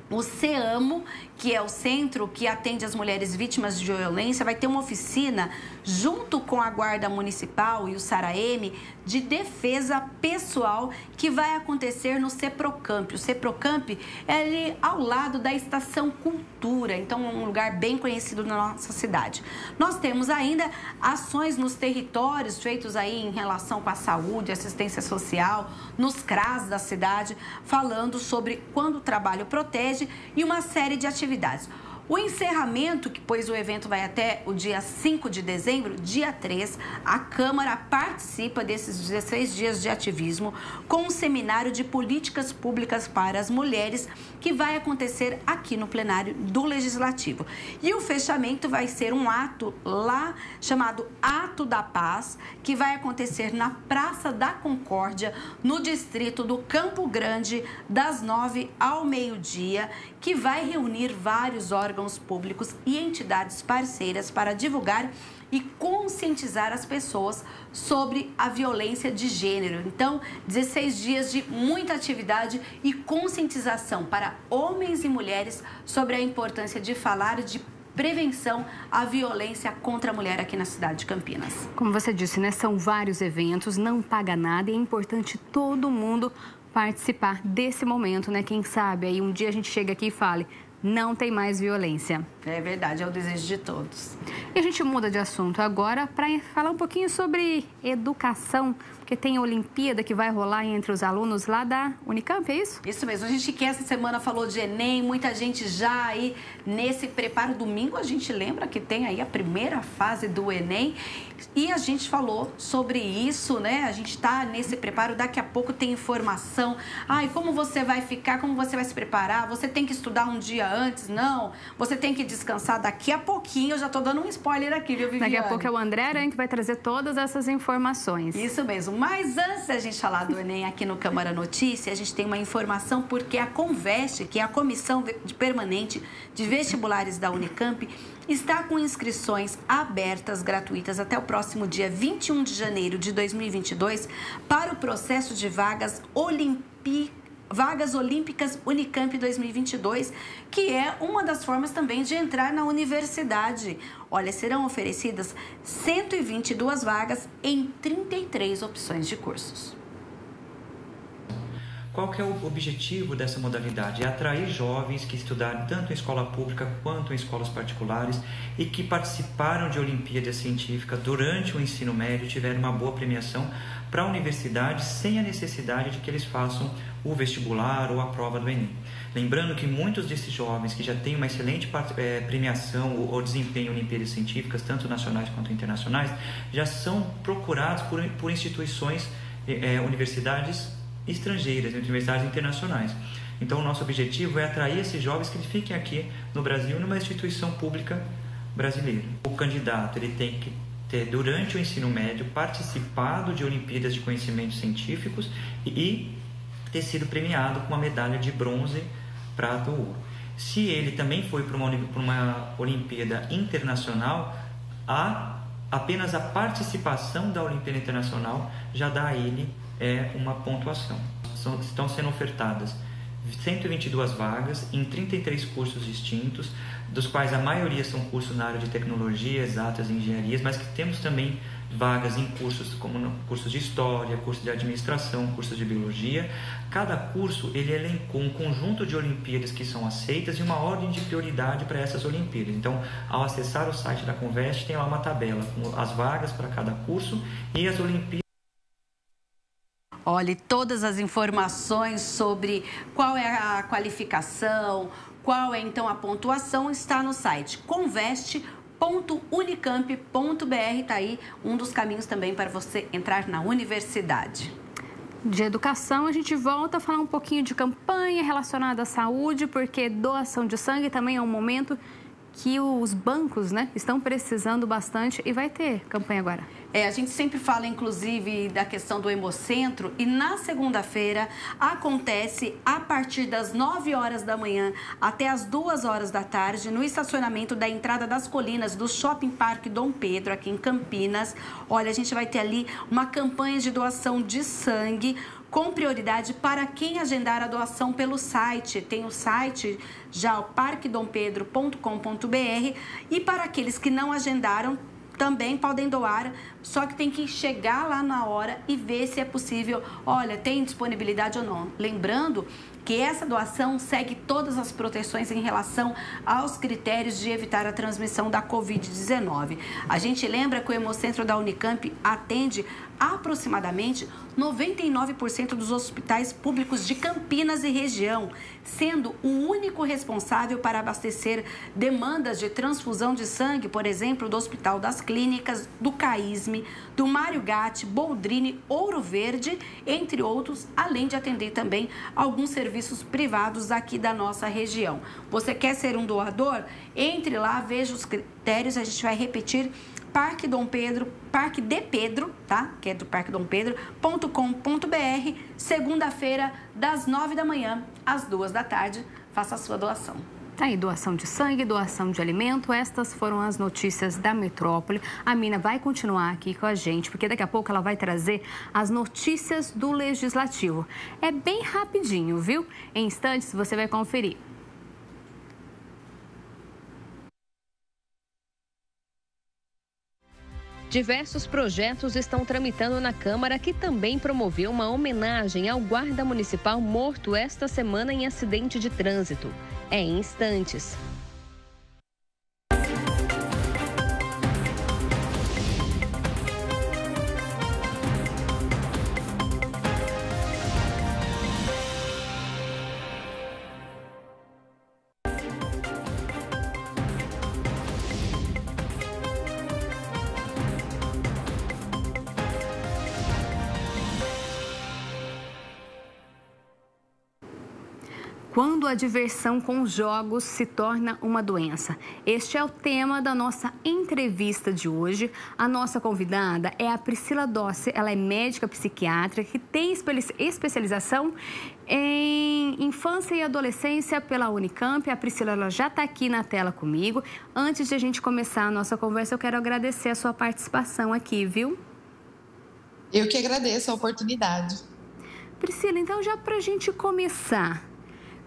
Speaker 7: o CEAMO, que é o centro que atende as mulheres vítimas de violência, vai ter uma oficina junto com a Guarda Municipal e o SARAM de defesa pessoal que vai acontecer no Ceprocamp. O Ceprocamp é ali ao lado da Estação Cultura, então um lugar bem conhecido na nossa cidade. Nós temos ainda ações nos territórios feitos aí em relação com a saúde, assistência social, nos CRAS da cidade, falando sobre quando o trabalho protege e uma série de atividades. O encerramento, pois o evento vai até o dia 5 de dezembro, dia 3, a Câmara participa desses 16 dias de ativismo com um seminário de políticas públicas para as mulheres que vai acontecer aqui no plenário do Legislativo. E o fechamento vai ser um ato lá chamado Ato da Paz, que vai acontecer na Praça da Concórdia, no distrito do Campo Grande, das 9 ao meio-dia, que vai reunir vários órgãos públicos e entidades parceiras para divulgar e conscientizar as pessoas sobre a violência de gênero. Então, 16 dias de muita atividade e conscientização para homens e mulheres sobre a importância de falar de prevenção à violência contra a mulher aqui na cidade de Campinas.
Speaker 1: Como você disse, né? São vários eventos, não paga nada e é importante todo mundo participar desse momento, né? Quem sabe aí um dia a gente chega aqui e fale: não tem mais violência.
Speaker 7: É verdade, é o desejo de todos.
Speaker 1: E a gente muda de assunto agora para falar um pouquinho sobre educação, porque tem a Olimpíada que vai rolar entre os alunos lá da Unicamp, é isso?
Speaker 7: Isso mesmo. A gente que essa semana falou de Enem, muita gente já aí nesse preparo. Domingo a gente lembra que tem aí a primeira fase do Enem e a gente falou sobre isso, né? A gente está nesse preparo, daqui a pouco tem informação. Ai, como você vai ficar, como você vai se preparar? Você tem que estudar um dia antes? Não. Você tem que descansar daqui a pouquinho. Eu já estou dando um spoiler aqui, viu, Viviane?
Speaker 1: Daqui a pouco é o André Aranha que vai trazer todas essas informações.
Speaker 7: Isso mesmo. Mas antes da gente falar do Enem aqui no Câmara Notícia, a gente tem uma informação porque a Conveste, que é a Comissão Permanente de Vestibulares da Unicamp, está com inscrições abertas, gratuitas, até o próximo dia 21 de janeiro de 2022 para o processo de vagas olímpicas Unicamp 2022, que é uma das formas também de entrar na universidade. Olha, serão oferecidas 122 vagas em 33 opções de cursos.
Speaker 11: Qual que é o objetivo dessa modalidade? É atrair jovens que estudaram tanto em escola pública quanto em escolas particulares e que participaram de Olimpíada Científica durante o ensino médio, tiveram uma boa premiação para a universidade sem a necessidade de que eles façam o vestibular ou a prova do Enem. Lembrando que muitos desses jovens que já têm uma excelente premiação ou desempenho em Olimpíadas Científicas, tanto nacionais quanto internacionais, já são procurados por instituições, universidades estrangeiras, universidades internacionais. Então, o nosso objetivo é atrair esses jovens que fiquem aqui no Brasil, numa instituição pública brasileira. O candidato ele tem que ter, durante o ensino médio, participado de Olimpíadas de Conhecimentos Científicos e ter sido premiado com uma medalha de bronze, prata ou ouro. Se ele também foi para uma Olimpíada Internacional, apenas a participação da Olimpíada Internacional já dá a ele uma pontuação. Estão sendo ofertadas 122 vagas em 33 cursos distintos, dos quais a maioria são cursos na área de tecnologia, exatas e engenharias, mas que temos também vagas em cursos como cursos de história, cursos de administração, cursos de biologia. Cada curso ele elencou um conjunto de Olimpíadas que são aceitas e uma ordem de prioridade para essas Olimpíadas. Então, ao acessar o site da Conveste, tem lá uma tabela com as vagas para cada curso e as Olimpíadas.
Speaker 7: Olha, todas as informações sobre qual é a qualificação, qual é então a pontuação, está no site conveste.unicamp.br. Está aí um dos caminhos também para você entrar na universidade.
Speaker 1: De educação, a gente volta a falar um pouquinho de campanha relacionada à saúde, porque doação de sangue também é um momento que os bancos, né, estão precisando bastante e vai ter campanha agora.
Speaker 7: A gente sempre fala, inclusive, da questão do Hemocentro e na segunda-feira acontece a partir das 9 horas da manhã até as 2 horas da tarde no estacionamento da Entrada das Colinas do Shopping Parque Dom Pedro, aqui em Campinas. Olha, a gente vai ter ali uma campanha de doação de sangue com prioridade para quem agendar a doação pelo site. Tem o site já, o parquedompedro.com.br, e para aqueles que não agendaram, também podem doar, só que tem que chegar lá na hora e ver se é possível, olha, tem disponibilidade ou não. Lembrando que essa doação segue todas as proteções em relação aos critérios de evitar a transmissão da Covid-19. A gente lembra que o Hemocentro da Unicamp atende aproximadamente 99% dos hospitais públicos de Campinas e região. sendo o único responsável para abastecer demandas de transfusão de sangue, por exemplo, do Hospital das Clínicas, do CAISME, do Mário Gatti, Boldrini, Ouro Verde, entre outros, além de atender também alguns serviços privados aqui da nossa região. Você quer ser um doador? Entre lá, veja os critérios, a gente vai repetir: Parque Dom Pedro, Parque de Pedro, tá? Que é do Parque Dom Pedro.com.br, segunda-feira, das 9 da manhã às 2 da tarde. Faça a sua doação.
Speaker 1: Tá aí, doação de sangue, doação de alimento. Estas foram as notícias da metrópole. A Mina vai continuar aqui com a gente, porque daqui a pouco ela vai trazer as notícias do Legislativo. É bem rapidinho, viu? Em instantes você vai conferir.
Speaker 2: Diversos projetos estão tramitando na Câmara, que também promoveu uma homenagem ao guarda municipal morto esta semana em acidente de trânsito. É em instantes.
Speaker 1: Quando a diversão com jogos se torna uma doença. Este é o tema da nossa entrevista de hoje. A nossa convidada é a Priscila Dossi. Ela é médica psiquiatra que tem especialização em infância e adolescência pela Unicamp. A Priscila ela já está aqui na tela comigo. Antes de a gente começar a nossa conversa, eu quero agradecer a sua participação aqui, viu?
Speaker 12: Eu que agradeço a oportunidade.
Speaker 1: Priscila, então já para a gente começar...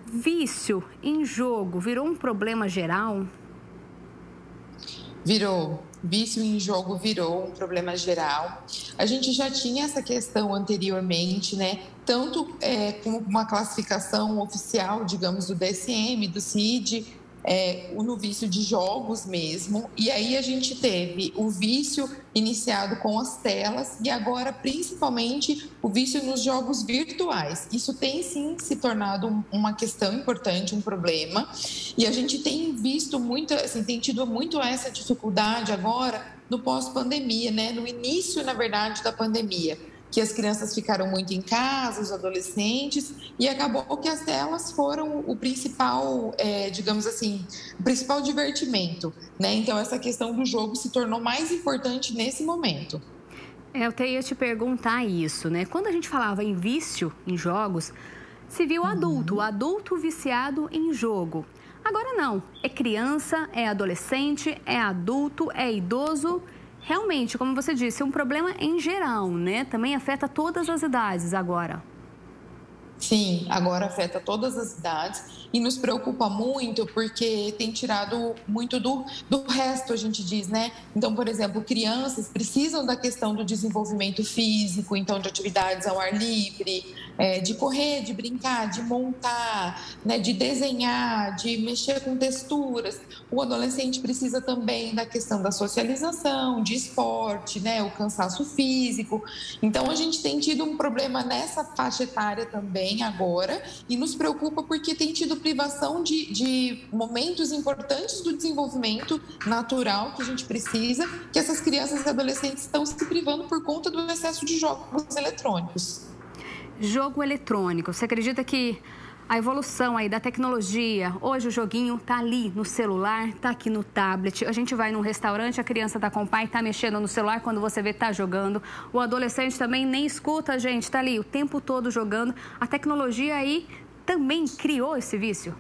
Speaker 1: Vício em jogo virou um problema geral?
Speaker 12: Virou. Vício em jogo virou um problema geral. A gente já tinha essa questão anteriormente, né? Tanto como uma classificação oficial, digamos, do DSM, do CID, no vício de jogos mesmo. E aí a gente teve o vício iniciado com as telas e agora principalmente o vício nos jogos virtuais. Isso tem sim se tornado uma questão importante, um problema. E a gente tem visto muito, assim, tem tido muito essa dificuldade agora no pós-pandemia, né? No início, na verdade, da pandemia, que as crianças ficaram muito em casa, os adolescentes, e acabou que as telas foram o principal, digamos assim, o principal divertimento, né? Então, essa questão do jogo se tornou mais importante nesse momento.
Speaker 1: Eu ia te perguntar isso, né? Quando a gente falava em vício em jogos, se viu o adulto viciado em jogo. Agora não, é criança, é adolescente, é adulto, é idoso... Realmente, como você disse, é um problema em geral, né? Também afeta todas as idades agora.
Speaker 12: Sim, agora afeta todas as idades e nos preocupa muito porque tem tirado muito do resto, a gente diz, né? Então, por exemplo, crianças precisam da questão do desenvolvimento físico, então de atividades ao ar livre, de correr, de brincar, de montar, né? De desenhar, de mexer com texturas. O adolescente precisa também da questão da socialização, de esporte, né? O cansaço físico. Então, a gente tem tido um problema nessa faixa etária também agora e nos preocupa porque tem tido privação de momentos importantes do desenvolvimento natural que a gente precisa, que essas crianças e adolescentes estão se privando por conta do excesso de jogos eletrônicos.
Speaker 1: Jogo eletrônico, você acredita que a evolução aí da tecnologia, hoje o joguinho tá ali no celular, tá aqui no tablet, a gente vai num restaurante, a criança tá com o pai, tá mexendo no celular, quando você vê, tá jogando. O adolescente também nem escuta a gente, tá ali o tempo todo jogando. A tecnologia aí também criou esse vício?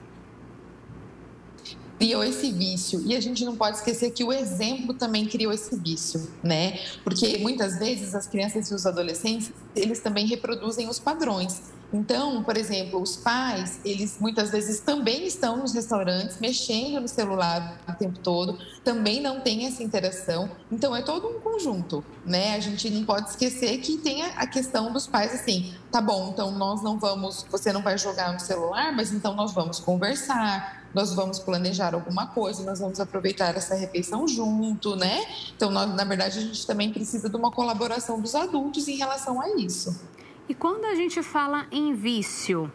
Speaker 12: Criou esse vício. E a gente não pode esquecer que o exemplo também criou esse vício, né? Porque muitas vezes as crianças e os adolescentes, eles também reproduzem os padrões. Então, por exemplo, os pais, eles muitas vezes também estão nos restaurantes, mexendo no celular o tempo todo, também não tem essa interação. Então, é todo um conjunto, né? A gente não pode esquecer que tem a questão dos pais assim, tá bom, então nós não vamos, você não vai jogar no celular, mas então nós vamos conversar, nós vamos planejar alguma coisa, nós vamos aproveitar essa refeição junto, né? Então, na verdade, a gente também precisa de uma colaboração dos adultos em relação a isso.
Speaker 1: E quando a gente fala em vício,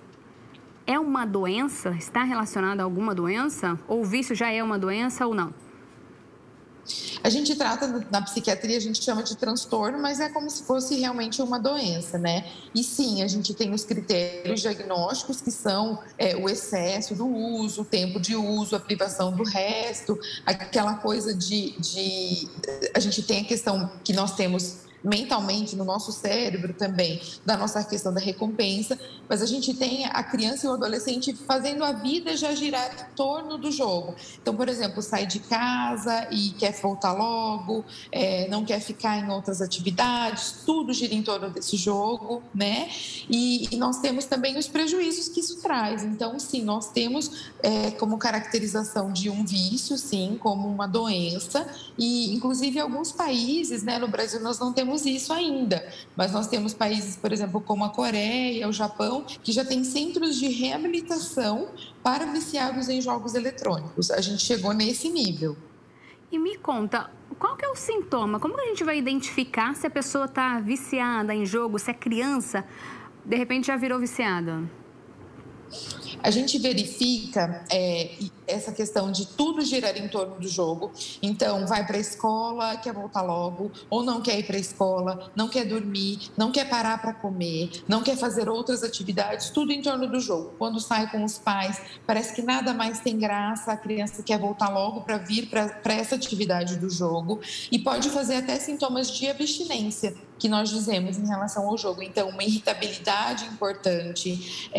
Speaker 1: é uma doença? Está relacionada a alguma doença? Ou o vício já é uma doença ou não?
Speaker 12: A gente trata, na psiquiatria, a gente chama de transtorno, mas é como se fosse realmente uma doença, né? E sim, a gente tem os critérios diagnósticos, que são o excesso do uso, o tempo de uso, a privação do resto, aquela coisa a gente tem a questão que nós temos mentalmente no nosso cérebro também, da nossa questão da recompensa, mas a gente tem a criança e o adolescente fazendo a vida já girar em torno do jogo. Então, por exemplo, sai de casa e quer voltar logo, não quer ficar em outras atividades, tudo gira em torno desse jogo, né? E nós temos também os prejuízos que isso traz. Então, sim, nós temos como caracterização de um vício, sim, como uma doença, e inclusive em alguns países, né, no Brasil nós não temos isso ainda, mas nós temos países, por exemplo, como a Coreia, o Japão, que já tem centros de reabilitação para viciados em jogos eletrônicos. A gente chegou nesse nível.
Speaker 1: E me conta, qual que é o sintoma? Como que a gente vai identificar se a pessoa está viciada em jogo, se a criança, de repente, já virou viciada?
Speaker 12: A gente verifica essa questão de tudo girar em torno do jogo. Então, vai para a escola, quer voltar logo, ou não quer ir para a escola, não quer dormir, não quer parar para comer, não quer fazer outras atividades, tudo em torno do jogo. Quando sai com os pais, parece que nada mais tem graça, a criança quer voltar logo para vir para essa atividade do jogo, e pode fazer até sintomas de abstinência, que nós dizemos em relação ao jogo. Então, uma irritabilidade importante,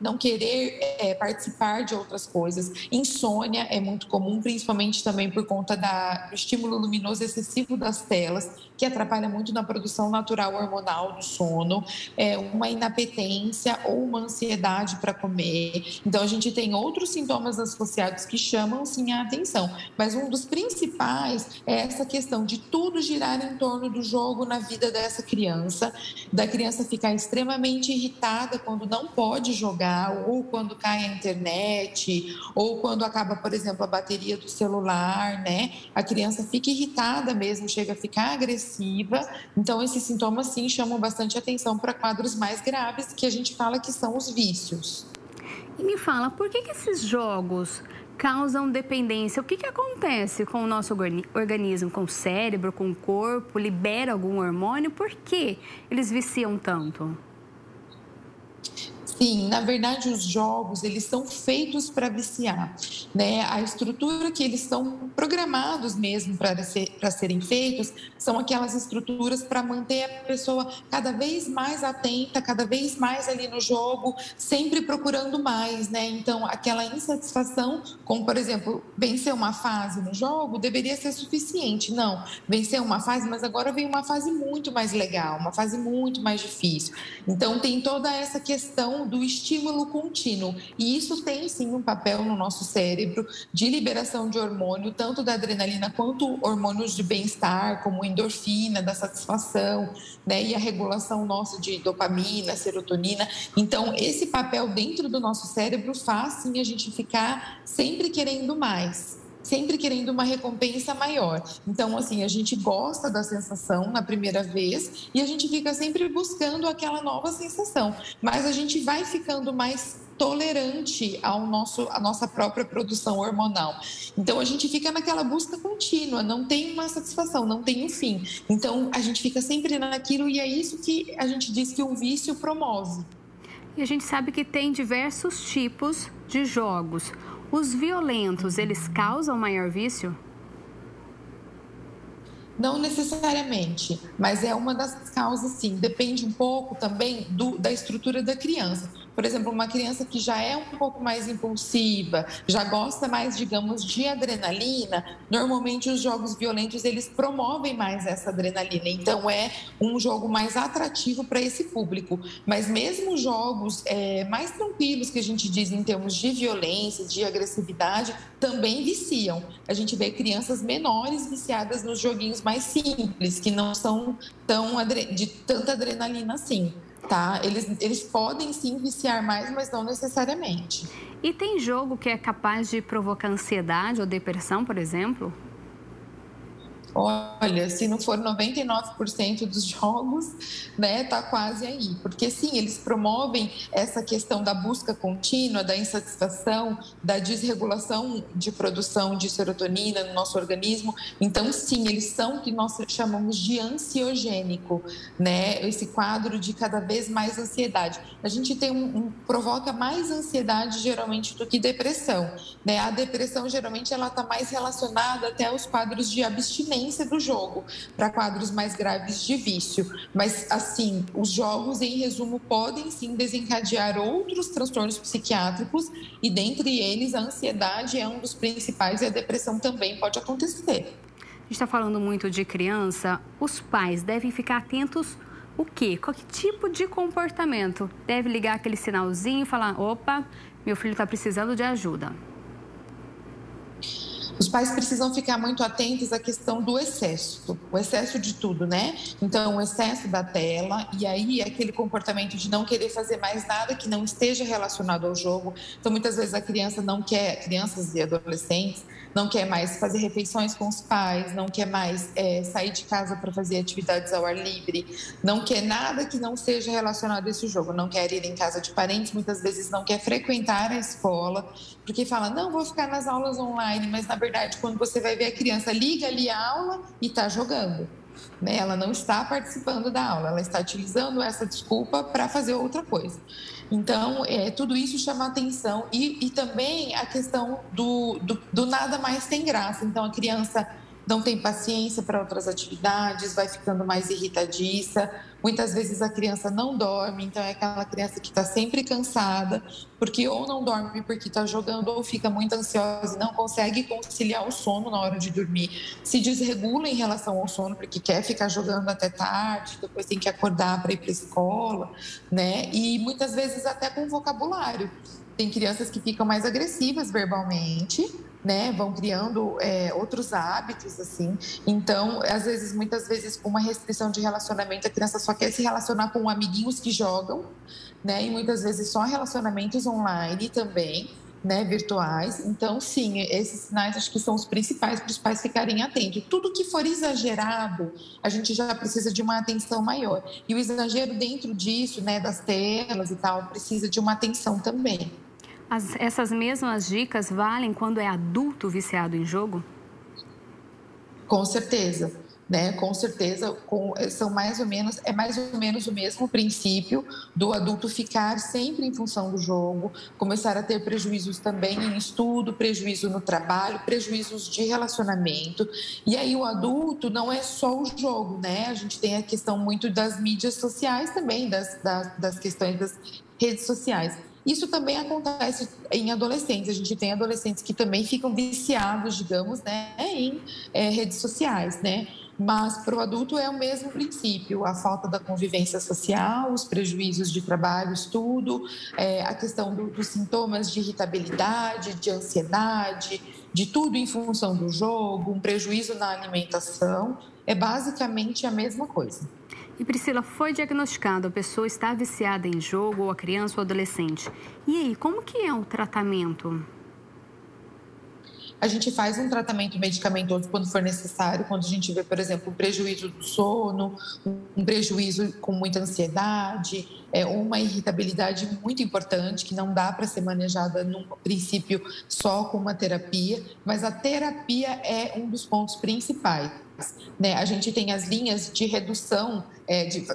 Speaker 12: não querer participar de outras coisas. Insônia é muito comum, principalmente também por conta do estímulo luminoso excessivo das telas, que atrapalha muito na produção natural hormonal do sono, uma inapetência ou uma ansiedade para comer. Então, a gente tem outros sintomas associados que chamam, sim, a atenção. Mas um dos principais é essa questão de tudo girar em torno do jogo na vida dessa criança, da criança ficar extremamente irritada quando não pode jogar, ou quando cai a internet, ou quando acaba, por exemplo, a bateria do celular, né? A criança fica irritada mesmo, chega a ficar agressiva. Então, esses sintomas, sim, chamam bastante atenção para quadros mais graves, que a gente fala que são os vícios.
Speaker 1: E me fala, por que esses jogos causam dependência? O que acontece com o nosso organismo, com o cérebro, com o corpo? Libera algum hormônio? Por que eles viciam tanto?
Speaker 12: Sim, na verdade, os jogos, eles são feitos para viciar, né? A estrutura que eles são programados mesmo para serem feitos são aquelas estruturas para manter a pessoa cada vez mais atenta, cada vez mais ali no jogo, sempre procurando mais, né? Então, aquela insatisfação, como, por exemplo, vencer uma fase no jogo, deveria ser suficiente. Não, vencer uma fase, mas agora vem uma fase muito mais legal, uma fase muito mais difícil. Então, tem toda essa questão do estímulo contínuo. E isso tem, sim, um papel no nosso cérebro de liberação de hormônio, tanto da adrenalina quanto hormônios de bem-estar, como endorfina, da satisfação, né? E a regulação nossa de dopamina, serotonina. Então, esse papel dentro do nosso cérebro faz, sim, a gente ficar sempre querendo mais, sempre querendo uma recompensa maior. Então, assim, a gente gosta da sensação na primeira vez e a gente fica sempre buscando aquela nova sensação, mas a gente vai ficando mais tolerante à nossa própria produção hormonal. Então, a gente fica naquela busca contínua, não tem uma satisfação, não tem um fim. Então, a gente fica sempre naquilo e é isso que a gente diz que o vício promove.
Speaker 1: E a gente sabe que tem diversos tipos de jogos. Os violentos, eles causam maior vício?
Speaker 12: Não necessariamente, mas é uma das causas, sim. Depende um pouco também da estrutura da criança. Por exemplo, uma criança que já é um pouco mais impulsiva, já gosta mais, digamos, de adrenalina, normalmente os jogos violentos, eles promovem mais essa adrenalina. Então, é um jogo mais atrativo para esse público. Mas mesmo jogos mais tranquilos, que a gente diz em termos de violência, de agressividade, também viciam. A gente vê crianças menores viciadas nos joguinhos mais simples, que não são de tanta adrenalina assim. Tá? Eles podem sim viciar mais, mas não necessariamente.
Speaker 1: E tem jogo que é capaz de provocar ansiedade ou depressão, por exemplo?
Speaker 12: Olha, se não for 99% dos jogos, né, tá quase aí. Porque sim, eles promovem essa questão da busca contínua, da insatisfação, da desregulação de produção de serotonina no nosso organismo. Então, sim, eles são o que nós chamamos de ansiogênico, né? Esse quadro de cada vez mais ansiedade. A gente tem provoca mais ansiedade geralmente do que depressão, né? A depressão geralmente ela tá mais relacionada até aos quadros de abstinência do jogo, para quadros mais graves de vício. Mas, assim, os jogos, em resumo, podem sim desencadear outros transtornos psiquiátricos e, dentre eles, a ansiedade é um dos principais e a depressão também pode acontecer.
Speaker 1: A gente está falando muito de criança. Os pais devem ficar atentos o quê? Qual que tipo de comportamento? Deve ligar aquele sinalzinho e falar, opa, meu filho está precisando de ajuda.
Speaker 12: Os pais precisam ficar muito atentos à questão do excesso, o excesso de tudo, né? Então, o excesso da tela e aí aquele comportamento de não querer fazer mais nada que não esteja relacionado ao jogo. Então, muitas vezes a criança não quer, crianças e adolescentes, não quer mais fazer refeições com os pais, não quer mais sair de casa para fazer atividades ao ar livre, não quer nada que não seja relacionado a esse jogo, não quer ir em casa de parentes, muitas vezes não quer frequentar a escola, porque fala, não, vou ficar nas aulas online, mas na verdade, quando você vai ver a criança, liga ali a aula e está jogando. Né? Ela não está participando da aula, ela está utilizando essa desculpa para fazer outra coisa. Então, tudo isso chama atenção e também a questão do nada mais tem graça. Então, a criança não tem paciência para outras atividades, vai ficando mais irritadiça. Muitas vezes a criança não dorme, então é aquela criança que está sempre cansada, porque ou não dorme porque está jogando, ou fica muito ansiosa e não consegue conciliar o sono na hora de dormir. Se desregula em relação ao sono, porque quer ficar jogando até tarde, depois tem que acordar para ir para a escola, né? E muitas vezes até com vocabulário. Tem crianças que ficam mais agressivas verbalmente, né, vão criando outros hábitos, assim. Então, às vezes, muitas vezes, com uma restrição de relacionamento, a criança só quer se relacionar com amiguinhos que jogam, né, e muitas vezes só relacionamentos online também, né, virtuais. Então, sim, esses sinais acho que são os principais para os pais ficarem atentos. Tudo que for exagerado, a gente já precisa de uma atenção maior. E o exagero dentro disso, né, das telas e tal, precisa de uma atenção também.
Speaker 1: Essas mesmas dicas valem quando é adulto viciado em jogo?
Speaker 12: Com certeza, né? Com certeza, são mais ou menos o mesmo princípio do adulto ficar sempre em função do jogo, começar a ter prejuízos também em estudo, prejuízo no trabalho, prejuízos de relacionamento. E aí o adulto não é só o jogo, né? A gente tem a questão muito das mídias sociais também, das questões das redes sociais. Isso também acontece em adolescentes. A gente tem adolescentes que também ficam viciados, digamos, né, em redes sociais, né? Mas para o adulto é o mesmo princípio, a falta da convivência social, os prejuízos de trabalho, estudo, a questão dos sintomas de irritabilidade, de ansiedade, de tudo em função do jogo, um prejuízo na alimentação, é basicamente a mesma coisa.
Speaker 1: E Priscila, foi diagnosticado, a pessoa está viciada em jogo, ou a criança ou adolescente. E aí, como que é o tratamento?
Speaker 12: A gente faz um tratamento medicamentoso quando for necessário, quando a gente vê, por exemplo, um prejuízo do sono, um prejuízo com muita ansiedade, uma irritabilidade muito importante, que não dá para ser manejada, no princípio, só com uma terapia, mas a terapia é um dos pontos principais. Né? A gente tem as linhas de redução,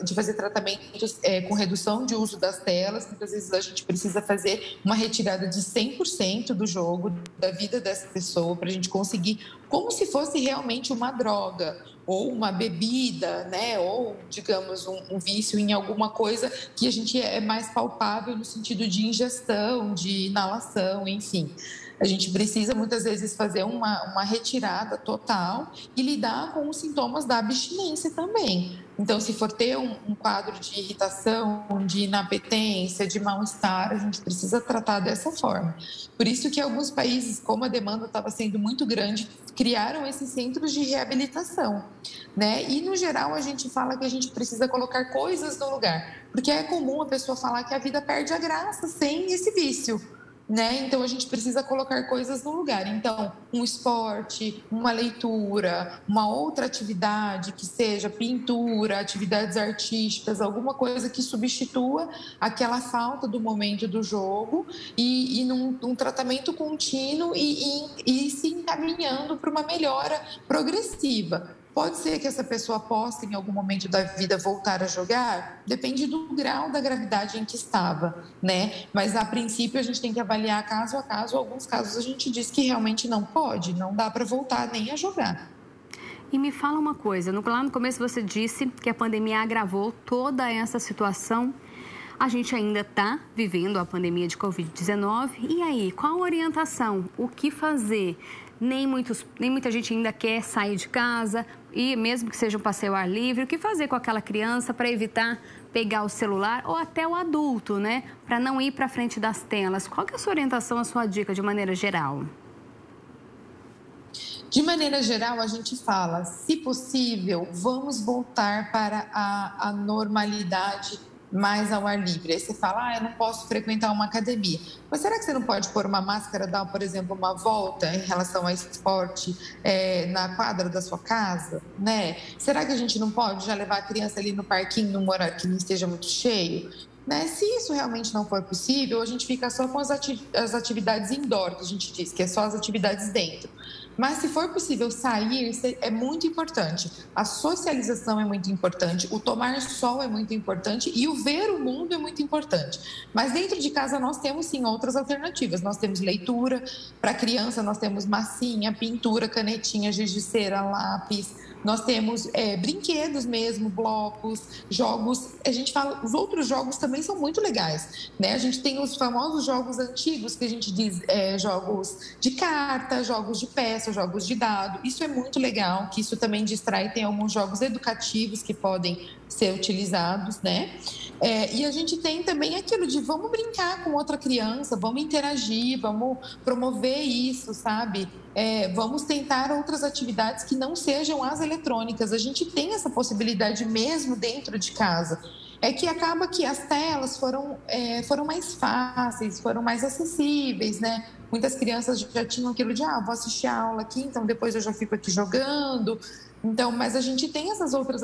Speaker 12: de fazer tratamentos com redução de uso das telas. Muitas vezes a gente precisa fazer uma retirada de 100% do jogo, da vida dessa pessoa, para a gente conseguir, como se fosse realmente uma droga, ou uma bebida, né? Ou, digamos, um vício em alguma coisa que a gente é mais palpável no sentido de ingestão, de inalação, enfim. A gente precisa, muitas vezes, fazer uma retirada total e lidar com os sintomas da abstinência também. Então, se for ter um quadro de irritação, de inapetência, de mal-estar, a gente precisa tratar dessa forma. Por isso que alguns países, como a demanda estava sendo muito grande, criaram esses centros de reabilitação, né? E, no geral, a gente fala que a gente precisa colocar coisas no lugar, porque é comum a pessoa falar que a vida perde a graça sem esse vício. né? Então a gente precisa colocar coisas no lugar. Então, um esporte, uma leitura, uma outra atividade que seja pintura, atividades artísticas, alguma coisa que substitua aquela falta do momento do jogo e num tratamento contínuo e se encaminhando para uma melhora progressiva. Pode ser que essa pessoa possa, em algum momento da vida, voltar a jogar? Depende do grau da gravidade em que estava, né? Mas, a princípio, a gente tem que avaliar caso a caso. Alguns casos a gente diz que realmente não pode, não dá para voltar nem a jogar.
Speaker 1: E me fala uma coisa, lá no começo você disse que a pandemia agravou toda essa situação. A gente ainda está vivendo a pandemia de Covid-19. E aí, qual a orientação? O que fazer? Nem muita gente ainda quer sair de casa, e mesmo que seja um passeio ao ar livre, o que fazer com aquela criança para evitar pegar o celular, ou até o adulto, né? Para não ir para frente das telas. Qual que é a sua orientação, a sua dica de maneira geral?
Speaker 12: De maneira geral, a gente fala, se possível, vamos voltar para a normalidade mais ao ar livre. Aí você fala, eu não posso frequentar uma academia. Mas será que você não pode pôr uma máscara, dar, por exemplo, uma volta em relação ao esporte na quadra da sua casa, né? Será que a gente não pode já levar a criança ali no parquinho num horário que não esteja muito cheio? Né? Se isso realmente não for possível, a gente fica só com as atividades indoor, que a gente diz, que é só as atividades dentro. Mas se for possível sair, é muito importante. A socialização é muito importante, o tomar sol é muito importante e o ver o mundo é muito importante. Mas dentro de casa nós temos sim outras alternativas. Nós temos leitura, para criança nós temos massinha, pintura, canetinha, giz de cera, lápis. Nós temos brinquedos mesmo, blocos, jogos. A gente fala, os outros jogos também são muito legais, né? A gente tem os famosos jogos antigos, que a gente diz jogos de carta, jogos de peça, jogos de dado. Isso é muito legal, que isso também distrai. Tem alguns jogos educativos que podem ser utilizados, né? E a gente tem também aquilo de vamos brincar com outra criança, vamos interagir, vamos promover isso, sabe? Vamos tentar outras atividades que não sejam as eletrônicas. A gente tem essa possibilidade mesmo dentro de casa. É que acaba que as telas foram mais fáceis, foram mais acessíveis, né? Muitas crianças já tinham aquilo de, vou assistir a aula aqui, então depois eu já fico aqui jogando. Então, mas a gente tem essas outras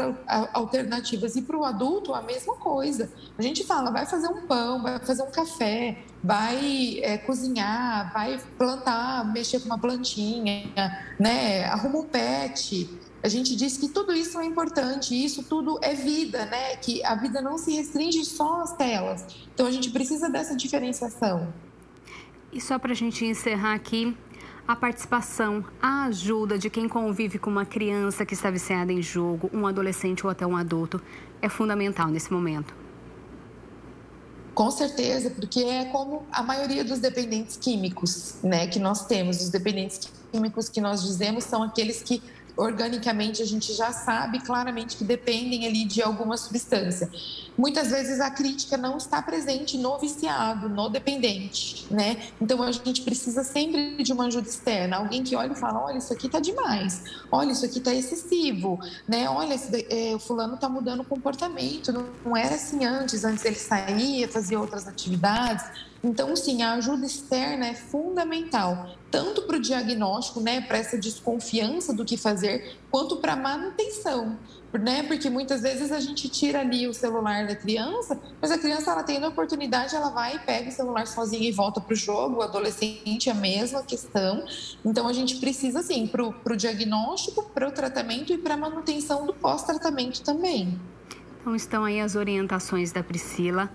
Speaker 12: alternativas. E para o adulto, a mesma coisa. A gente fala, vai fazer um pão, vai fazer um café, vai cozinhar, vai plantar, mexer com uma plantinha, né? Arruma um pet. A gente diz que tudo isso é importante, isso tudo é vida, né? Que a vida não se restringe só às telas. Então, a gente precisa dessa diferenciação.
Speaker 1: E só para a gente encerrar aqui, a participação, a ajuda de quem convive com uma criança que está viciada em jogo, um adolescente ou até um adulto, é fundamental nesse momento.
Speaker 12: Com certeza, porque é como a maioria dos dependentes químicos, né, que nós temos. Os dependentes químicos que nós dizemos são aqueles que organicamente a gente já sabe claramente que dependem ali de alguma substância. Muitas vezes a crítica não está presente no viciado, no dependente, né? Então a gente precisa sempre de uma ajuda externa, alguém que olha e fala, olha, isso aqui tá demais, olha, isso aqui tá excessivo, né? Olha, o fulano tá mudando o comportamento, não era assim antes ele saía, fazia outras atividades. Então, sim, a ajuda externa é fundamental, tanto para o diagnóstico, né, para essa desconfiança do que fazer, quanto para a manutenção, né? Porque muitas vezes a gente tira ali o celular da criança, mas a criança, ela tendo a oportunidade, ela vai e pega o celular sozinha e volta para o jogo, o adolescente é a mesma questão. Então, a gente precisa, sim, para o diagnóstico, para o tratamento e para a manutenção do pós-tratamento também.
Speaker 1: Então, estão aí as orientações da Priscila.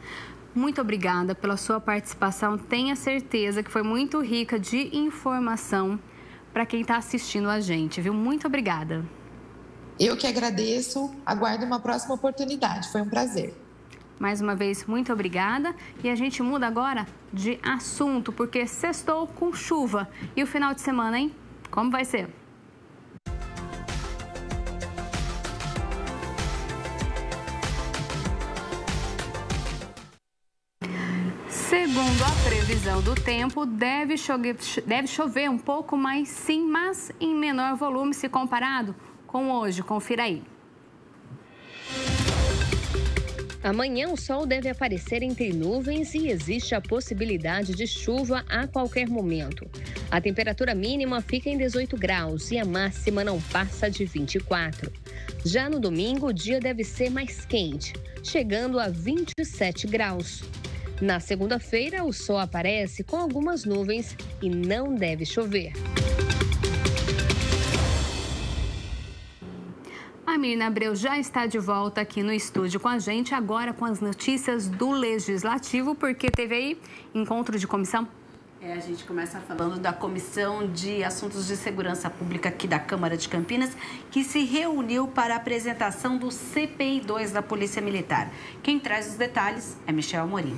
Speaker 1: Muito obrigada pela sua participação. Tenha certeza que foi muito rica de informação para quem está assistindo a gente, viu? Muito obrigada.
Speaker 12: Eu que agradeço. Aguardo uma próxima oportunidade. Foi um prazer.
Speaker 1: Mais uma vez, muito obrigada. E a gente muda agora de assunto, porque sextou com chuva. E o final de semana, hein? Como vai ser? Segundo a previsão do tempo, deve chover um pouco mais sim, mas em menor volume se comparado com hoje. Confira aí.
Speaker 2: Amanhã o sol deve aparecer entre nuvens e existe a possibilidade de chuva a qualquer momento. A temperatura mínima fica em 18 graus e a máxima não passa de 24. Já no domingo, o dia deve ser mais quente, chegando a 27 graus. Na segunda-feira, o sol aparece com algumas nuvens e não deve chover.
Speaker 1: A Mirna Abreu já está de volta aqui no estúdio com a gente, agora com as notícias do Legislativo, porque teve aí encontro de comissão.
Speaker 7: A gente começa falando da Comissão de Assuntos de Segurança Pública aqui da Câmara de Campinas, que se reuniu para a apresentação do CPI-2 da Polícia Militar. Quem traz os detalhes é Michel Amorim.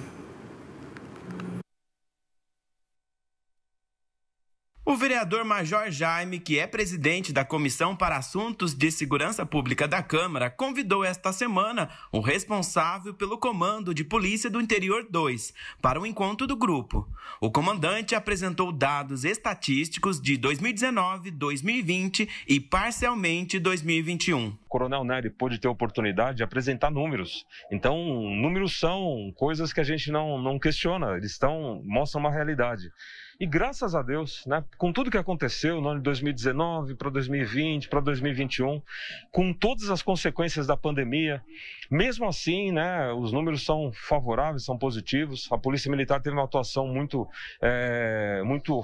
Speaker 13: O vereador Major Jaime, que é presidente da Comissão para Assuntos de Segurança Pública da Câmara, convidou esta semana o responsável pelo Comando de Polícia do Interior 2 para o encontro do grupo. O comandante apresentou dados estatísticos de 2019, 2020 e parcialmente 2021.
Speaker 4: O Coronel Nery pôde ter a oportunidade de apresentar números. Então, números são coisas que a gente não questiona, eles mostram uma realidade. E graças a Deus, né, com tudo que aconteceu no ano de 2019, para 2020, para 2021, com todas as consequências da pandemia, mesmo assim, né, os números são favoráveis, são positivos. A Polícia Militar teve uma atuação muito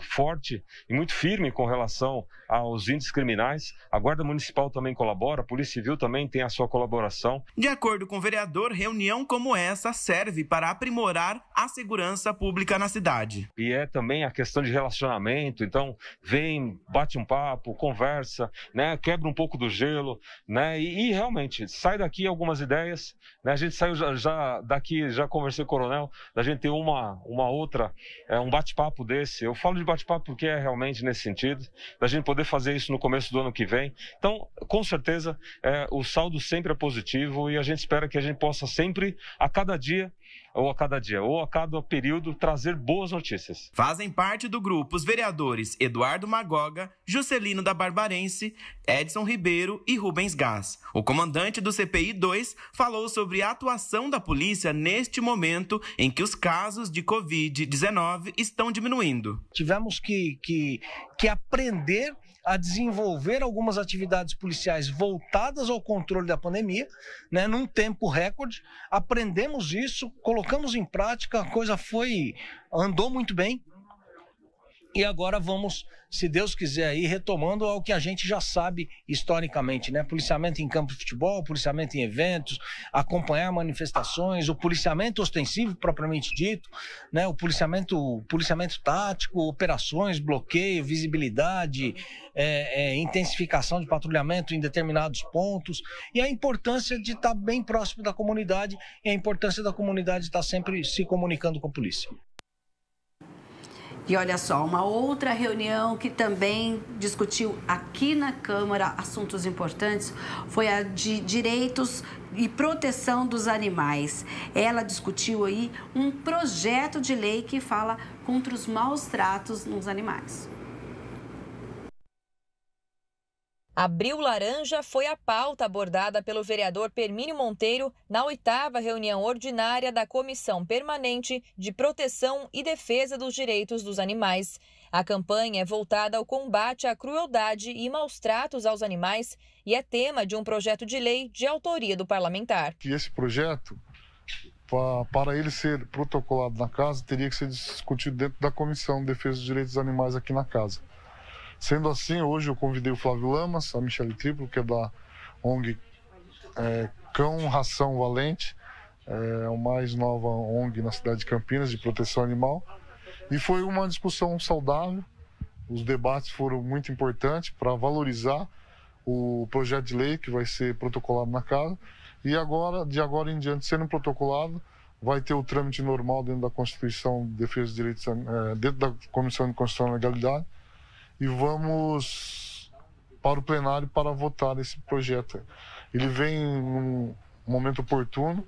Speaker 4: forte e muito firme com relação aos índices criminais. A Guarda Municipal também colabora, a Polícia Civil também tem a sua colaboração.
Speaker 13: De acordo com o vereador, reunião como essa serve para aprimorar a segurança pública na cidade.
Speaker 4: E é também a questão de relacionamento, então vem, bate um papo, conversa, né, quebra um pouco do gelo, né, e realmente sai daqui algumas ideias, né, a gente saiu já daqui, já conversei com o coronel, da gente ter uma outra, um bate-papo desse. Eu falo de bate-papo porque é realmente nesse sentido, da gente poder fazer isso no começo do ano que vem. Então, com certeza, o saldo sempre é positivo e a gente espera que a gente possa sempre, a cada período, trazer boas notícias.
Speaker 13: Fazem parte do grupo os vereadores Eduardo Magoga, Juscelino da Barbarense, Edson Ribeiro e Rubens Gás. O comandante do CPI-2 falou sobre a atuação da polícia neste momento em que os casos de Covid-19 estão diminuindo.
Speaker 14: Tivemos que aprender a desenvolver algumas atividades policiais voltadas ao controle da pandemia, né, num tempo recorde. Aprendemos isso, colocamos em prática, a coisa andou muito bem. E agora vamos, se Deus quiser, aí retomando ao que a gente já sabe historicamente, né? Policiamento em campo de futebol, policiamento em eventos, acompanhar manifestações, o policiamento ostensivo propriamente dito, né? O policiamento tático, operações, bloqueio, visibilidade, intensificação de patrulhamento em determinados pontos, e a importância de estar bem próximo da comunidade e a importância da comunidade estar sempre se comunicando com a polícia.
Speaker 7: E olha só, uma outra reunião que também discutiu aqui na Câmara assuntos importantes foi a de direitos e proteção dos animais. Ela discutiu aí um projeto de lei que fala contra os maus tratos nos animais.
Speaker 5: Abril Laranja foi a pauta abordada pelo vereador Permínio Monteiro na 8ª reunião ordinária da Comissão Permanente de Proteção e Defesa dos Direitos dos Animais. A campanha é voltada ao combate à crueldade e maus tratos aos animais e é tema de um projeto de lei de autoria do parlamentar.
Speaker 3: E esse projeto, para ele ser protocolado na casa, teria que ser discutido dentro da Comissão de Defesa dos Direitos dos Animais aqui na casa. Sendo assim, hoje eu convidei o Flávio Lamas, a Michele Triplo, que é da ONG Cão Ração Valente, é a mais nova ONG na cidade de Campinas de proteção animal. E foi uma discussão saudável, os debates foram muito importantes para valorizar o projeto de lei que vai ser protocolado na casa. E agora, de agora em diante, sendo protocolado, vai ter o trâmite normal dentro da Constituição de Defesa dos Direitos, dentro da Comissão de Constituição e Legalidade. E vamos para o plenário para votar esse projeto. Ele vem num momento oportuno,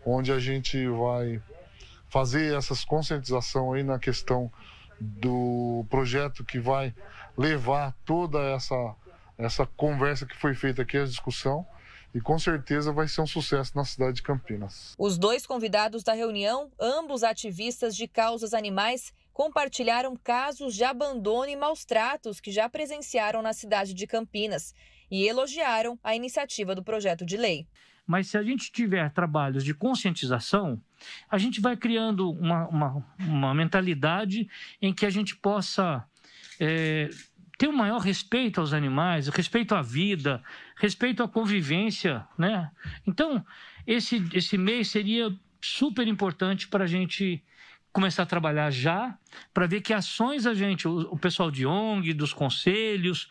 Speaker 3: onde a gente vai fazer essas conscientização aí na questão do projeto que vai levar toda essa conversa que foi feita aqui, a discussão, e com certeza vai ser um sucesso na cidade de Campinas.
Speaker 15: Os 2 convidados da reunião, ambos ativistas de causas animais, compartilharam casos de abandono e maus tratos que já presenciaram na cidade de Campinas e elogiaram a iniciativa do projeto de lei.
Speaker 16: Mas se a gente tiver trabalhos de conscientização, a gente vai criando uma mentalidade em que a gente possa ter um maior respeito aos animais, respeito à vida, respeito à convivência, né? Então, esse mês seria super importante para a gente começar a trabalhar já, para ver que ações o pessoal de ONG, dos conselhos,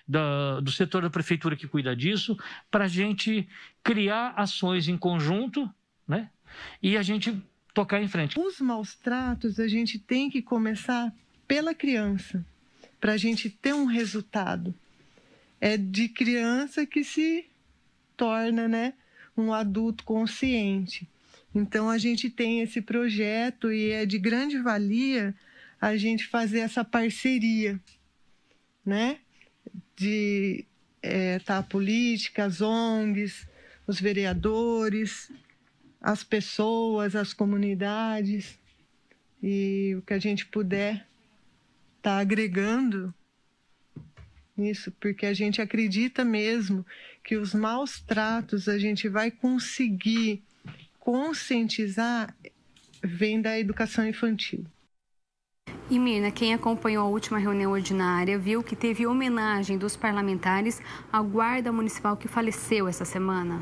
Speaker 16: do setor da prefeitura que cuida disso, para a gente criar ações em conjunto, né? E a gente tocar em frente.
Speaker 17: Os maus tratos a gente tem que começar pela criança, para a gente ter um resultado. É de criança que se torna, né, um adulto consciente. Então, a gente tem esse projeto e é de grande valia a gente fazer essa parceria, né? A política, as ONGs, os vereadores, as pessoas, as comunidades, e o que a gente puder estar agregando nisso, porque a gente acredita mesmo que os maus tratos a gente vai conseguir conscientizar, vem da educação infantil.
Speaker 1: E Mirna, quem acompanhou a última reunião ordinária viu que teve homenagem dos parlamentares à Guarda Municipal que faleceu essa semana.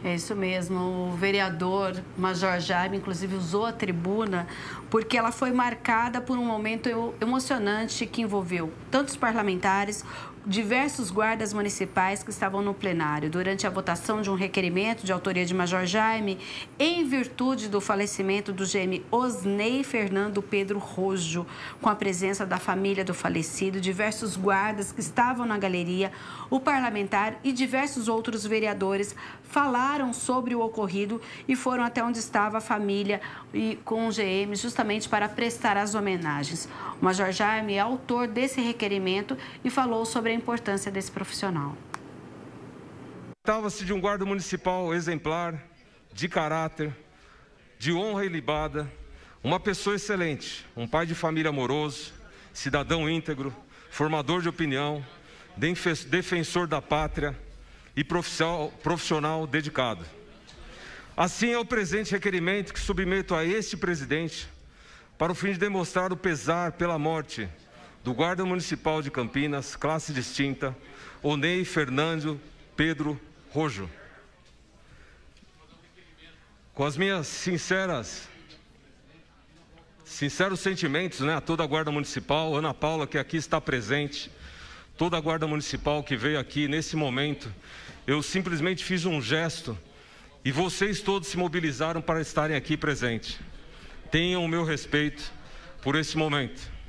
Speaker 7: É isso mesmo, o vereador Major Jaime, inclusive, usou a tribuna porque ela foi marcada por um momento emocionante que envolveu tantos parlamentares, diversos guardas municipais que estavam no plenário durante a votação de um requerimento de autoria de Major Jaime, em virtude do falecimento do GM Osnei Fernando Pedro Rojo, com a presença da família do falecido, diversos guardas que estavam na galeria, o parlamentar e diversos outros vereadores falaram sobre o ocorrido e foram até onde estava a família e com o GM, justamente para prestar as homenagens. O Major Jaime é autor desse requerimento e falou sobre a importância desse profissional.
Speaker 4: Tratava-se de um guarda municipal exemplar, de caráter, de honra ilibada, uma pessoa excelente, um pai de família amoroso, cidadão íntegro, formador de opinião, defensor da pátria e profissional dedicado. Assim é o presente requerimento que submeto a este presidente para o fim de demonstrar o pesar pela morte do guarda municipal de Campinas, classe distinta, Osnei Fernando Pedro Rojo. Com as minhas sinceros sentimentos, né, a toda a Guarda Municipal, Ana Paula, que aqui está presente, toda a Guarda Municipal que veio aqui nesse momento, eu simplesmente fiz um gesto e vocês todos se mobilizaram para estarem aqui presentes. Tenham o meu respeito por esse momento.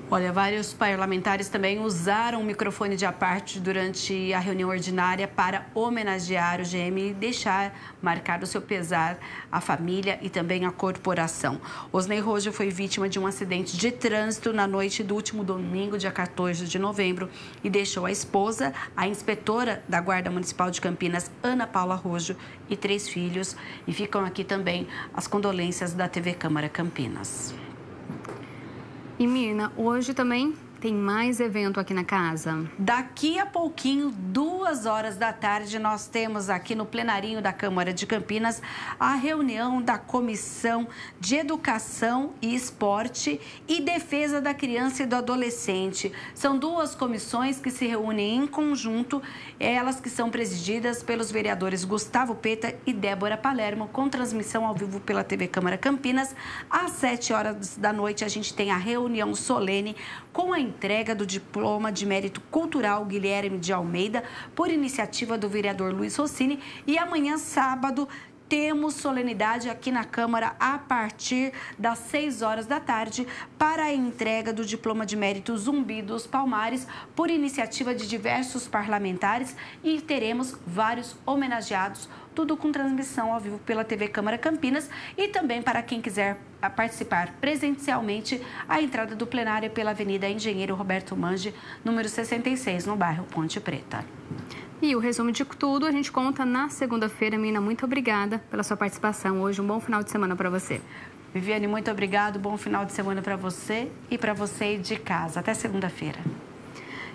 Speaker 7: Olha, vários parlamentares também usaram o microfone de aparte durante a reunião ordinária para homenagear o GM e deixar marcado o seu pesar à família e também à corporação. Osnei Rojo foi vítima de um acidente de trânsito na noite do último domingo, dia 14 de novembro, e deixou a esposa, a inspetora da Guarda Municipal de Campinas, Ana Paula Rojo, e 3 filhos. E ficam aqui também as condolências da TV Câmara Campinas.
Speaker 1: E Mirna, hoje também tem mais evento aqui na casa.
Speaker 7: Daqui a pouquinho, 2h da tarde, nós temos aqui no plenarinho da Câmara de Campinas a reunião da Comissão de Educação e Esporte e Defesa da Criança e do Adolescente. São 2 comissões que se reúnem em conjunto, elas que são presididas pelos vereadores Gustavo Peta e Débora Palermo, com transmissão ao vivo pela TV Câmara Campinas. Às 7h da noite, a gente tem a reunião solene com a entrega do diploma de mérito cultural Guilherme de Almeida, por iniciativa do vereador Luiz Rossini. E amanhã, sábado, temos solenidade aqui na Câmara a partir das 6h da tarde para a entrega do diploma de mérito Zumbi dos Palmares, por iniciativa de diversos parlamentares, e teremos vários homenageados tudo com transmissão ao vivo pela TV Câmara Campinas e também para quem quiser participar presencialmente, a entrada do plenário é pela Avenida Engenheiro Roberto Mange, número 66, no bairro Ponte Preta.
Speaker 1: E o resumo de tudo a gente conta na segunda-feira. Mina, muito obrigada pela sua participação hoje. Um bom final de semana para você.
Speaker 7: Viviane, muito obrigado. Bom final de semana para você e para você de casa. Até segunda-feira.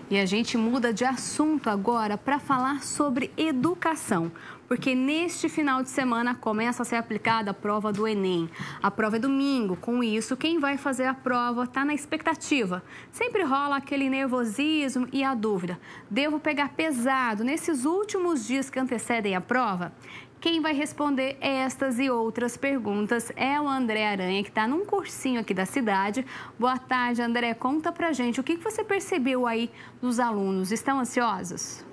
Speaker 1: E a gente muda de assunto agora para falar sobre educação, porque neste final de semana começa a ser aplicada a prova do Enem. A prova é domingo, com isso, quem vai fazer a prova está na expectativa. Sempre rola aquele nervosismo e a dúvida: devo pegar pesado nesses últimos dias que antecedem a prova? Quem vai responder estas e outras perguntas é o André Aranha, que está num cursinho aqui da cidade. Boa tarde, André. Conta pra gente o que você percebeu aí dos alunos. Estão ansiosos?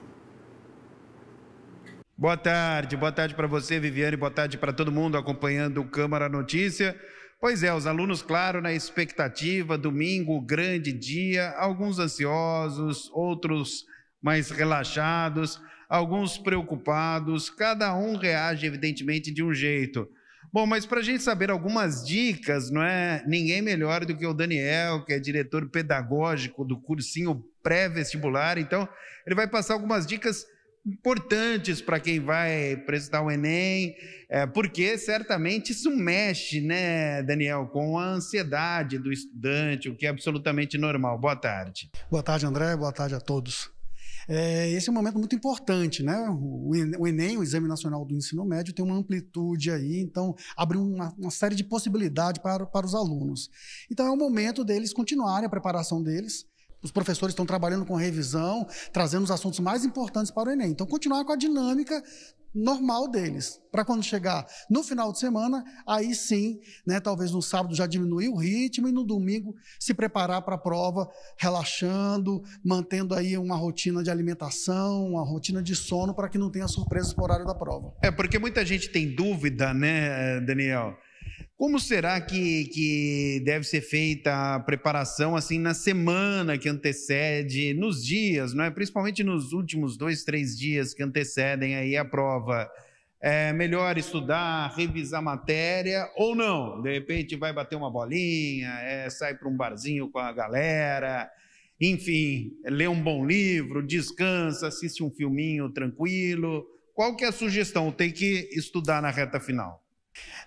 Speaker 18: Boa tarde para você, Viviane. Boa tarde para todo mundo acompanhando o Câmara Notícia. Pois é, os alunos, claro, na expectativa, domingo, grande dia, alguns ansiosos, outros mais relaxados, alguns preocupados, cada um reage evidentemente de um jeito. Bom, mas para a gente saber algumas dicas, não é? Ninguém melhor do que o Daniel, que é diretor pedagógico do cursinho pré-vestibular. Então, ele vai passar algumas dicas importantes para quem vai prestar o Enem, porque certamente isso mexe, né, Daniel, com a ansiedade do estudante, o que é absolutamente normal. Boa tarde.
Speaker 19: Boa tarde, André. Boa tarde a todos. Esse é um momento muito importante, né? O Enem, o Exame Nacional do Ensino Médio, tem uma amplitude aí, então abre uma série de possibilidades para os alunos. Então é o momento deles continuarem a preparação deles. Os professores estão trabalhando com revisão, trazendo os assuntos mais importantes para o Enem. Então, continuar com a dinâmica normal deles, para quando chegar no final de semana, aí sim, né, talvez no sábado já diminuir o ritmo e no domingo se preparar para a prova, relaxando, mantendo aí uma rotina de alimentação, uma rotina de sono, para que não tenha surpresas por horário da prova.
Speaker 18: Porque muita gente tem dúvida, né, Daniel? Como será que deve ser feita a preparação assim na semana que antecede, nos dias, não é? Principalmente nos últimos 2, 3 dias que antecedem aí a prova? É melhor estudar, revisar matéria ou não? De repente vai bater uma bolinha, sai para um barzinho com a galera, enfim, lê um bom livro, descansa, assiste um filminho tranquilo. Qual que é a sugestão? Tem que estudar na reta final?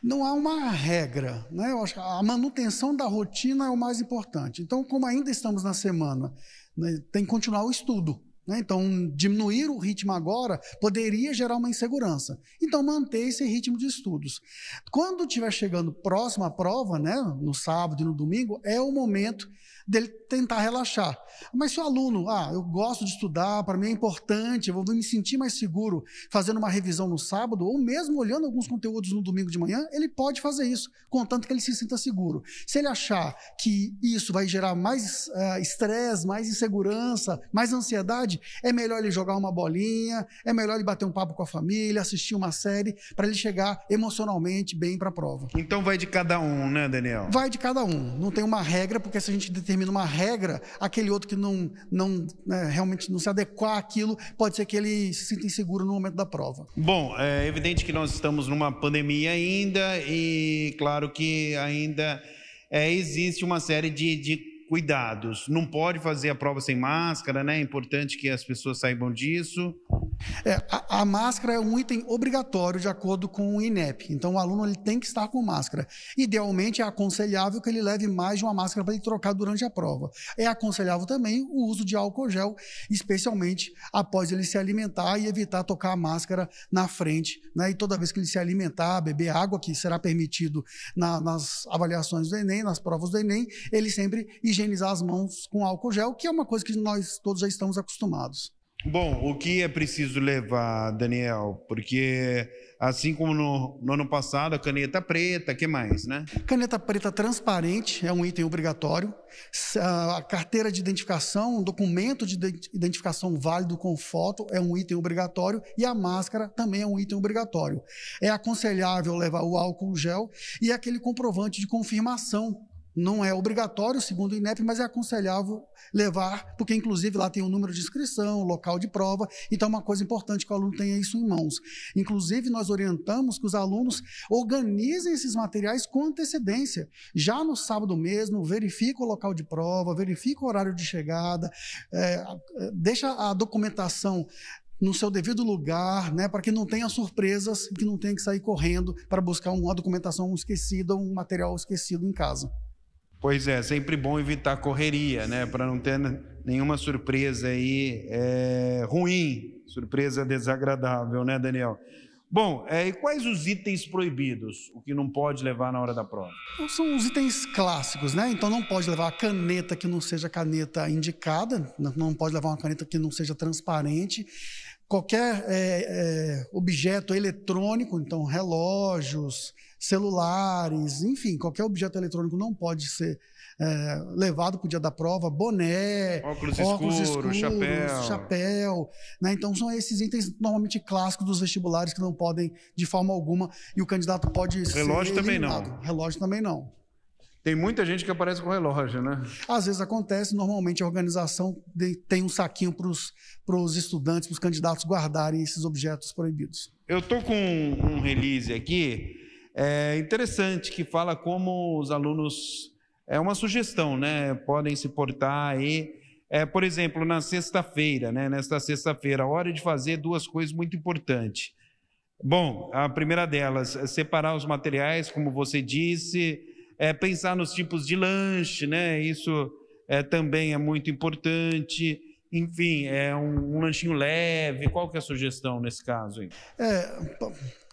Speaker 19: Não há uma regra, né? Eu acho que a manutenção da rotina é o mais importante. Então, como ainda estamos na semana, né, tem que continuar o estudo, né? Então, diminuir o ritmo agora poderia gerar uma insegurança. Então, manter esse ritmo de estudos. Quando estiver chegando próximo à prova, né, no sábado e no domingo, é o momento dele tentar relaxar. Mas se o aluno, eu gosto de estudar, para mim é importante, eu vou me sentir mais seguro fazendo uma revisão no sábado, ou mesmo olhando alguns conteúdos no domingo de manhã, ele pode fazer isso, contanto que ele se sinta seguro. Se ele achar que isso vai gerar mais estresse, mais insegurança, mais ansiedade, é melhor ele jogar uma bolinha, é melhor ele bater um papo com a família, assistir uma série, para ele chegar emocionalmente bem para a prova.
Speaker 18: Então vai de cada um, né, Daniel?
Speaker 19: Vai de cada um. Não tem uma regra, porque se a gente determina uma regra, aquele outro que realmente não se adequar àquilo, pode ser que ele se sinta inseguro no momento da prova.
Speaker 18: Bom, é evidente que nós estamos numa pandemia ainda e claro que ainda existe uma série de cuidados. Não pode fazer a prova sem máscara, né? É importante que as pessoas saibam disso.
Speaker 19: A máscara é um item obrigatório de acordo com o INEP. Então, o aluno ele tem que estar com máscara. Idealmente, é aconselhável que ele leve mais de uma máscara para ele trocar durante a prova. É aconselhável também o uso de álcool gel, especialmente após ele se alimentar e evitar tocar a máscara na frente, né? E toda vez que ele se alimentar, beber água, que será permitido nas avaliações do Enem, nas provas do Enem, ele sempre higienizar as mãos com álcool gel, que é uma coisa que nós todos já estamos acostumados.
Speaker 18: Bom, o que é preciso levar, Daniel? Porque assim como no ano passado, a caneta preta, o que mais, né?
Speaker 19: Caneta preta transparente é um item obrigatório. A carteira de identificação, um documento de identificação válido com foto é um item obrigatório e a máscara também é um item obrigatório. É aconselhável levar o álcool gel e aquele comprovante de confirmação Não é obrigatório, segundo o INEP, mas é aconselhável levar, porque inclusive lá tem o número de inscrição, local de prova, então é uma coisa importante que o aluno tenha isso em mãos. Inclusive, nós orientamos que os alunos organizem esses materiais com antecedência. Já no sábado mesmo, verifica o local de prova, verifica o horário de chegada, deixa a documentação no seu devido lugar, né, para que não tenha surpresas, que não tenha que sair correndo para buscar uma documentação esquecida, um material esquecido em casa.
Speaker 18: Pois é, sempre bom evitar correria, né, para não ter nenhuma surpresa aí ruim, surpresa desagradável, né, Daniel? Bom, e quais os itens proibidos, o que não pode levar na hora da prova?
Speaker 19: São os itens clássicos, né? Então não pode levar a caneta que não seja caneta indicada, não pode levar uma caneta que não seja transparente, qualquer objeto eletrônico, então relógios, celulares, enfim, qualquer objeto eletrônico não pode ser levado para o dia da prova, boné,
Speaker 18: óculos escuros,
Speaker 19: chapéu, né? Então são esses itens normalmente clássicos dos vestibulares que não podem de forma alguma, e o candidato pode ser
Speaker 18: relógio
Speaker 19: eliminado.
Speaker 18: Também não.
Speaker 19: Relógio também não.
Speaker 18: Tem muita gente que aparece com relógio, né?
Speaker 19: Às vezes acontece, normalmente a organização tem um saquinho para os estudantes, para os candidatos guardarem esses objetos proibidos.
Speaker 18: Eu estou com um release aqui, interessante, que fala como os alunos, uma sugestão, né? Podem se portar aí. Por exemplo, na sexta-feira, né? Nesta sexta-feira, a hora de fazer duas coisas muito importantes. Bom, a primeira delas é separar os materiais, como você disse, pensar nos tipos de lanche, né? Isso também é muito importante. Enfim, um lanchinho leve. Qual que é a sugestão nesse caso aí?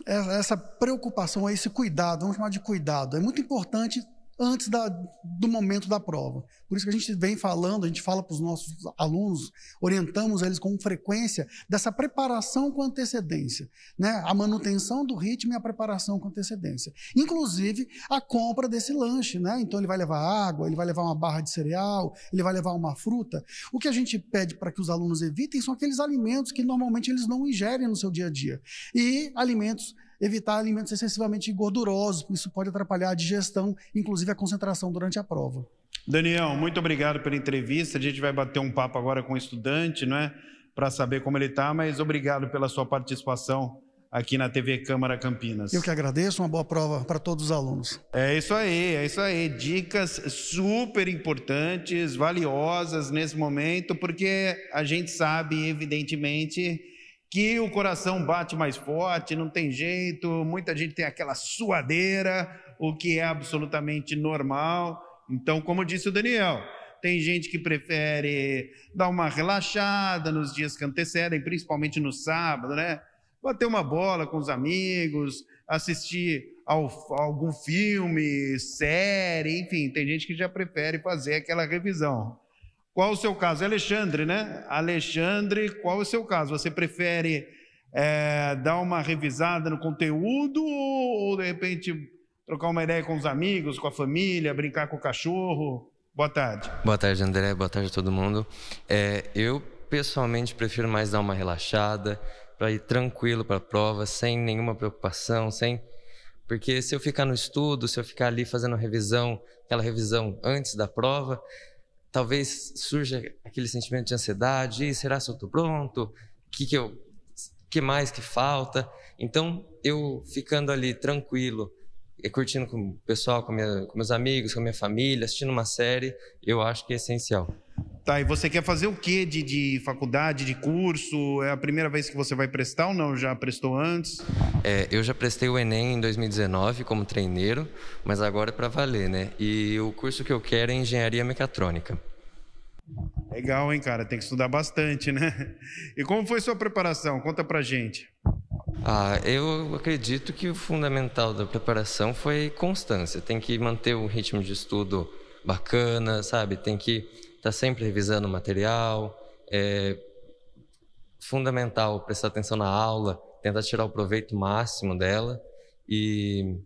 Speaker 19: Essa preocupação, esse cuidado, vamos chamar de cuidado, é muito importante antes do momento da prova. Por isso que a gente vem falando, a gente fala para os nossos alunos, orientamos eles com frequência dessa preparação com antecedência, né? A manutenção do ritmo e a preparação com antecedência. Inclusive, a compra desse lanche, né? Então, ele vai levar água, ele vai levar uma barra de cereal, ele vai levar uma fruta. O que a gente pede para que os alunos evitem são aqueles alimentos que normalmente eles não ingerem no seu dia a dia. E evitar alimentos excessivamente gordurosos, isso pode atrapalhar a digestão, inclusive a concentração durante a prova.
Speaker 18: Daniel, muito obrigado pela entrevista. A gente vai bater um papo agora com o estudante, não é? Para saber como ele está, mas obrigado pela sua participação aqui na TV Câmara Campinas.
Speaker 19: Eu que agradeço, uma boa prova para todos os alunos.
Speaker 18: É isso aí. Dicas super importantes, valiosas nesse momento, porque a gente sabe, evidentemente, que o coração bate mais forte, não tem jeito, muita gente tem aquela suadeira, o que é absolutamente normal. Então, como disse o Daniel, tem gente que prefere dar uma relaxada nos dias que antecedem, principalmente no sábado, né? Bater uma bola com os amigos, assistir a algum filme, série, enfim, tem gente que já prefere fazer aquela revisão. Qual o seu caso? É Alexandre, né? Alexandre, qual é o seu caso? Você prefere dar uma revisada no conteúdo ou, de repente, trocar uma ideia com os amigos, com a família, brincar com o cachorro? Boa tarde.
Speaker 20: Boa tarde, André. Boa tarde a todo mundo. Eu, pessoalmente, prefiro mais dar uma relaxada, para ir tranquilo para a prova, sem nenhuma preocupação, porque se eu ficar no estudo, se eu ficar ali fazendo revisão, aquela revisão antes da prova, talvez surja aquele sentimento de ansiedade, será que eu estou pronto? Que mais que falta? Então, eu ficando ali tranquilo, e curtindo com o pessoal, com meus amigos, com a minha família, assistindo uma série, eu acho que é essencial.
Speaker 18: Tá, e você quer fazer o quê de faculdade, de curso? É a primeira vez que você vai prestar ou não? Já prestou antes?
Speaker 20: Eu já prestei o Enem em 2019 como treineiro, mas agora é para valer, né? E o curso que eu quero é Engenharia Mecatrônica.
Speaker 18: Legal, hein, cara? Tem que estudar bastante, né? E como foi sua preparação? Conta pra gente.
Speaker 20: Eu acredito que o fundamental da preparação foi constância. Tem que manter um ritmo de estudo bacana, sabe? Tem que estar sempre revisando o material. É fundamental prestar atenção na aula, tentar tirar o proveito máximo dela. E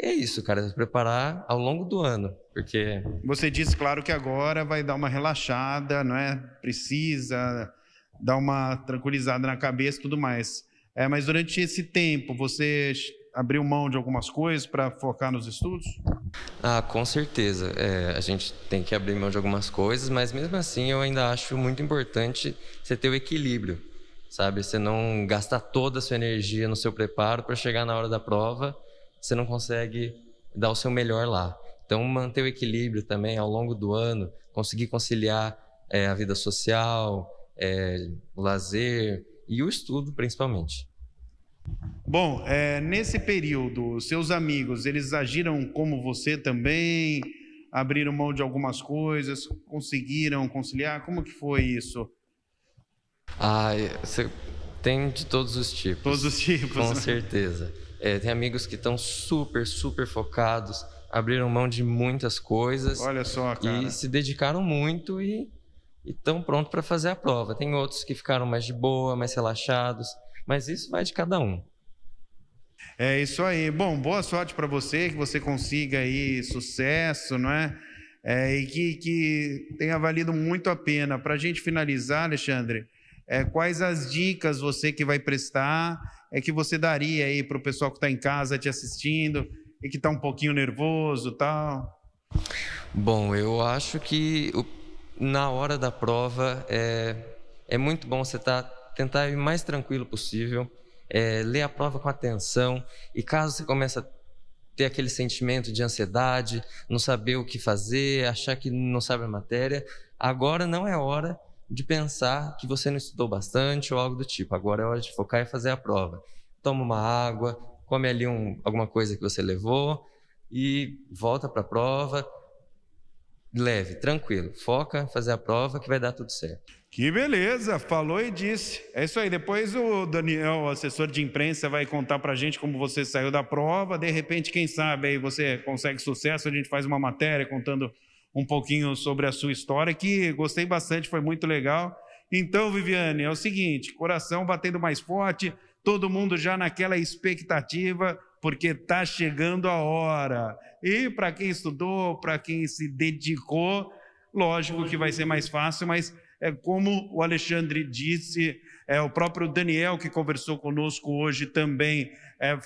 Speaker 20: é isso, cara, se preparar ao longo do ano, porque...
Speaker 18: Você disse, claro, que agora vai dar uma relaxada, não é? Precisa dar uma tranquilizada na cabeça e tudo mais. Mas durante esse tempo, você abriu mão de algumas coisas para focar nos estudos?
Speaker 20: Com certeza. A gente tem que abrir mão de algumas coisas, mas mesmo assim eu ainda acho muito importante você ter o equilíbrio, sabe? Você não gastar toda a sua energia no seu preparo para chegar na hora da prova, você não consegue dar o seu melhor lá. Então, manter o equilíbrio também ao longo do ano, conseguir conciliar a vida social, o lazer e o estudo, principalmente.
Speaker 18: Bom, nesse período, seus amigos, eles agiram como você também? Abriram mão de algumas coisas? Conseguiram conciliar? Como que foi isso?
Speaker 20: Tem de todos os tipos.
Speaker 18: Todos os tipos.
Speaker 20: Com certeza. Tem amigos que estão super, super focados, abriram mão de muitas coisas.
Speaker 18: Olha só, cara.
Speaker 20: E se dedicaram muito e estão prontos para fazer a prova. Tem outros que ficaram mais de boa, mais relaxados, mas isso vai de cada um.
Speaker 18: É isso aí. Bom, boa sorte para você, que você consiga aí sucesso, não é? E que tenha valido muito a pena. Para a gente finalizar, Alexandre, quais as dicas você que vai prestar, que você daria aí para o pessoal que está em casa te assistindo e que está um pouquinho nervoso e tal?
Speaker 20: Bom, eu acho que na hora da prova é muito bom você tentar ir o mais tranquilo possível, ler a prova com atenção, e caso você comece a ter aquele sentimento de ansiedade, não saber o que fazer, achar que não sabe a matéria, agora não é hora de pensar que você não estudou bastante ou algo do tipo. Agora é hora de focar e fazer a prova. Toma uma água, come ali alguma coisa que você levou e volta para a prova. Leve, tranquilo. Foca, fazer a prova que vai dar tudo certo.
Speaker 18: Que beleza, falou e disse. É isso aí, depois o Daniel, o assessor de imprensa, vai contar pra gente como você saiu da prova. De repente, quem sabe aí você consegue sucesso, a gente faz uma matéria contando um pouquinho sobre a sua história, que gostei bastante, foi muito legal. Então, Viviane, é o seguinte, coração batendo mais forte, todo mundo já naquela expectativa, porque tá chegando a hora. E para quem estudou, para quem se dedicou, lógico que vai ser mais fácil, mas como o Alexandre disse, o próprio Daniel, que conversou conosco hoje também,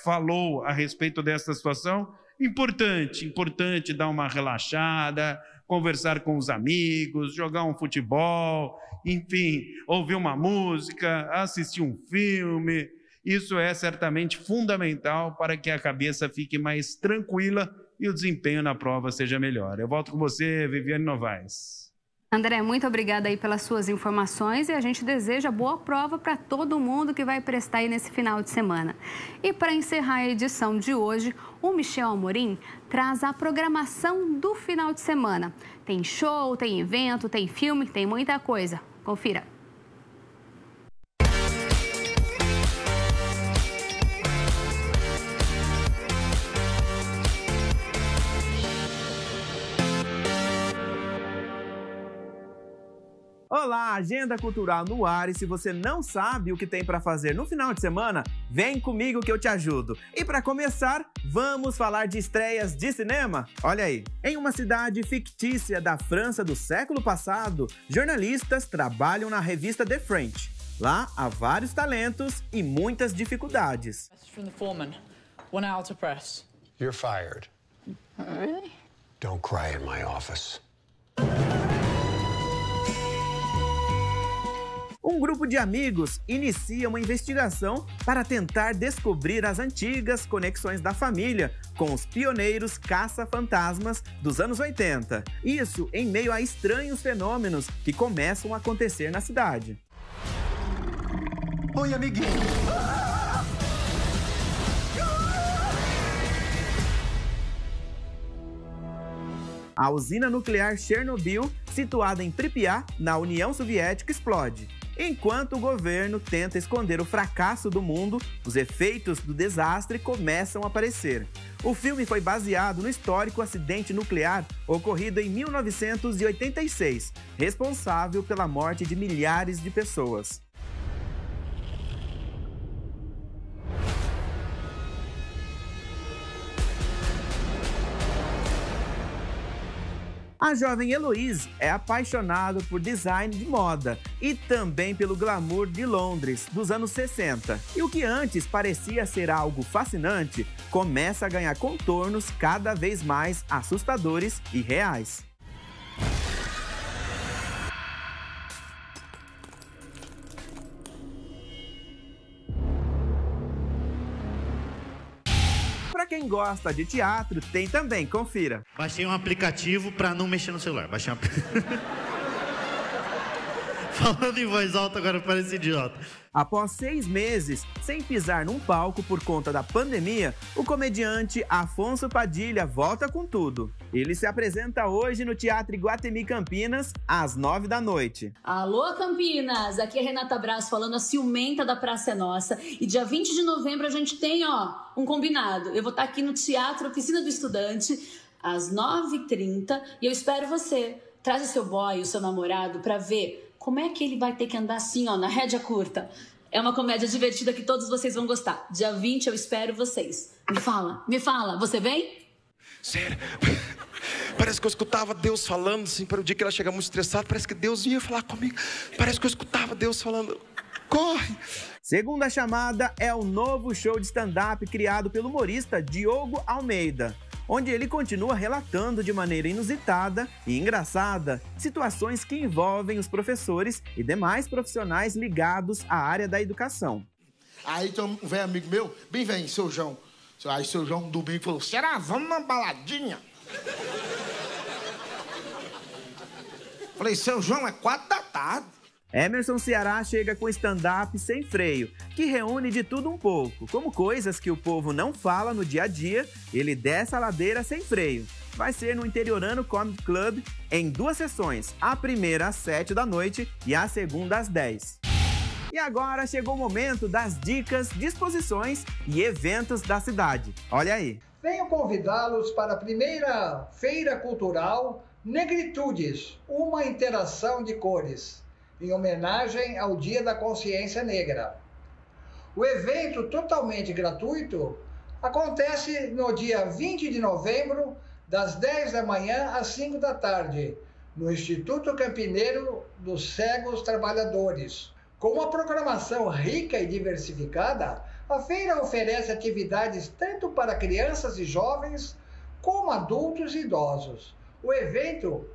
Speaker 18: falou a respeito dessa situação. Importante dar uma relaxada, conversar com os amigos, jogar um futebol, enfim, ouvir uma música, assistir um filme. Isso é certamente fundamental para que a cabeça fique mais tranquila e o desempenho na prova seja melhor. Eu volto com você, Viviane Novaes.
Speaker 1: André, muito obrigada aí pelas suas informações e a gente deseja boa prova para todo mundo que vai prestar aí nesse final de semana. E para encerrar a edição de hoje, o Michel Amorim traz a programação do final de semana. Tem show, tem evento, tem filme, tem muita coisa. Confira.
Speaker 13: Olá, Agenda Cultural no ar, e se você não sabe o que tem para fazer no final de semana, vem comigo que eu te ajudo. E para começar, vamos falar de estreias de cinema? Olha aí, em uma cidade fictícia da França do século passado, jornalistas trabalham na revista The French. Lá há vários talentos e muitas dificuldades.
Speaker 21: From the foreman. 1 hour to press.
Speaker 22: You're fired.
Speaker 21: Really?
Speaker 22: Don't cry in my office.
Speaker 13: Um grupo de amigos inicia uma investigação para tentar descobrir as antigas conexões da família com os pioneiros caça-fantasmas dos anos 80. Isso em meio a estranhos fenômenos que começam a acontecer na cidade.
Speaker 22: Oi, amiguinho!
Speaker 13: A usina nuclear Chernobyl, situada em Pripyat, na União Soviética, explode. Enquanto o governo tenta esconder o fracasso do mundo, os efeitos do desastre começam a aparecer. O filme foi baseado no histórico acidente nuclear ocorrido em 1986, responsável pela morte de milhares de pessoas. A jovem Heloise é apaixonada por design de moda e também pelo glamour de Londres dos anos 60. E o que antes parecia ser algo fascinante, começa a ganhar contornos cada vez mais assustadores e reais. Para quem gosta de teatro, tem também, confira.
Speaker 6: Baixei um aplicativo para não mexer no celular. Baixei um... Falando em voz alta, agora parece idiota.
Speaker 13: Após 6 meses sem pisar num palco por conta da pandemia, o comediante Afonso Padilha volta com tudo. Ele se apresenta hoje no Teatro Iguatemi Campinas, às 9 da noite.
Speaker 8: Alô, Campinas! Aqui é Renata Braz falando, a ciumenta da Praça é Nossa. E dia 20 de novembro a gente tem, um combinado. Eu vou estar aqui no Teatro Oficina do Estudante, às 9h30, e eu espero você. Traz o seu boy, o seu namorado, pra ver como é que ele vai ter que andar assim, na rédea curta. É uma comédia divertida que todos vocês vão gostar. Dia 20 eu espero vocês. Me fala, você vem?
Speaker 23: Sério, parece que eu escutava Deus falando assim, para o dia que ela chega muito estressada, parece que Deus ia falar comigo. Parece que eu escutava Deus falando, corre!
Speaker 13: Segunda Chamada é o novo show de stand-up criado pelo humorista Diogo Almeida, onde ele continua relatando de maneira inusitada e engraçada situações que envolvem os professores e demais profissionais ligados à área da educação.
Speaker 24: Aí tem um velho amigo meu, bem velho, seu João. Aí seu João, domingo, falou, será? Vamos numa baladinha? Falei, seu João, é 4 da tarde.
Speaker 13: Emerson Ceará chega com stand-up sem freio, que reúne de tudo um pouco, como coisas que o povo não fala no dia a dia, ele desce a ladeira sem freio. Vai ser no Interiorano Comedy Club em 2 sessões, a primeira às 7 da noite e a segunda às 10. E agora chegou o momento das dicas, disposições e eventos da cidade. Olha aí.
Speaker 25: Venho convidá-los para a primeira Feira Cultural Negritudes, uma interação de cores, em homenagem ao Dia da Consciência Negra. O evento, totalmente gratuito, acontece no dia 20 de novembro, das 10 da manhã às 5 da tarde, no Instituto Campineiro dos Cegos Trabalhadores. Com uma programação rica e diversificada, a feira oferece atividades tanto para crianças e jovens, como adultos e idosos. O evento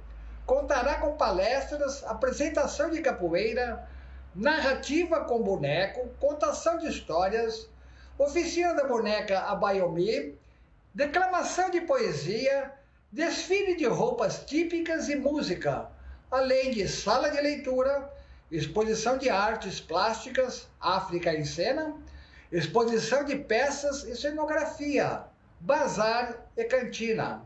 Speaker 25: contará com palestras, apresentação de capoeira, narrativa com boneco, contação de histórias, oficina da boneca Abayomi, declamação de poesia, desfile de roupas típicas e música, além de sala de leitura, exposição de artes plásticas, África em Cena, exposição de peças e cenografia, bazar e cantina.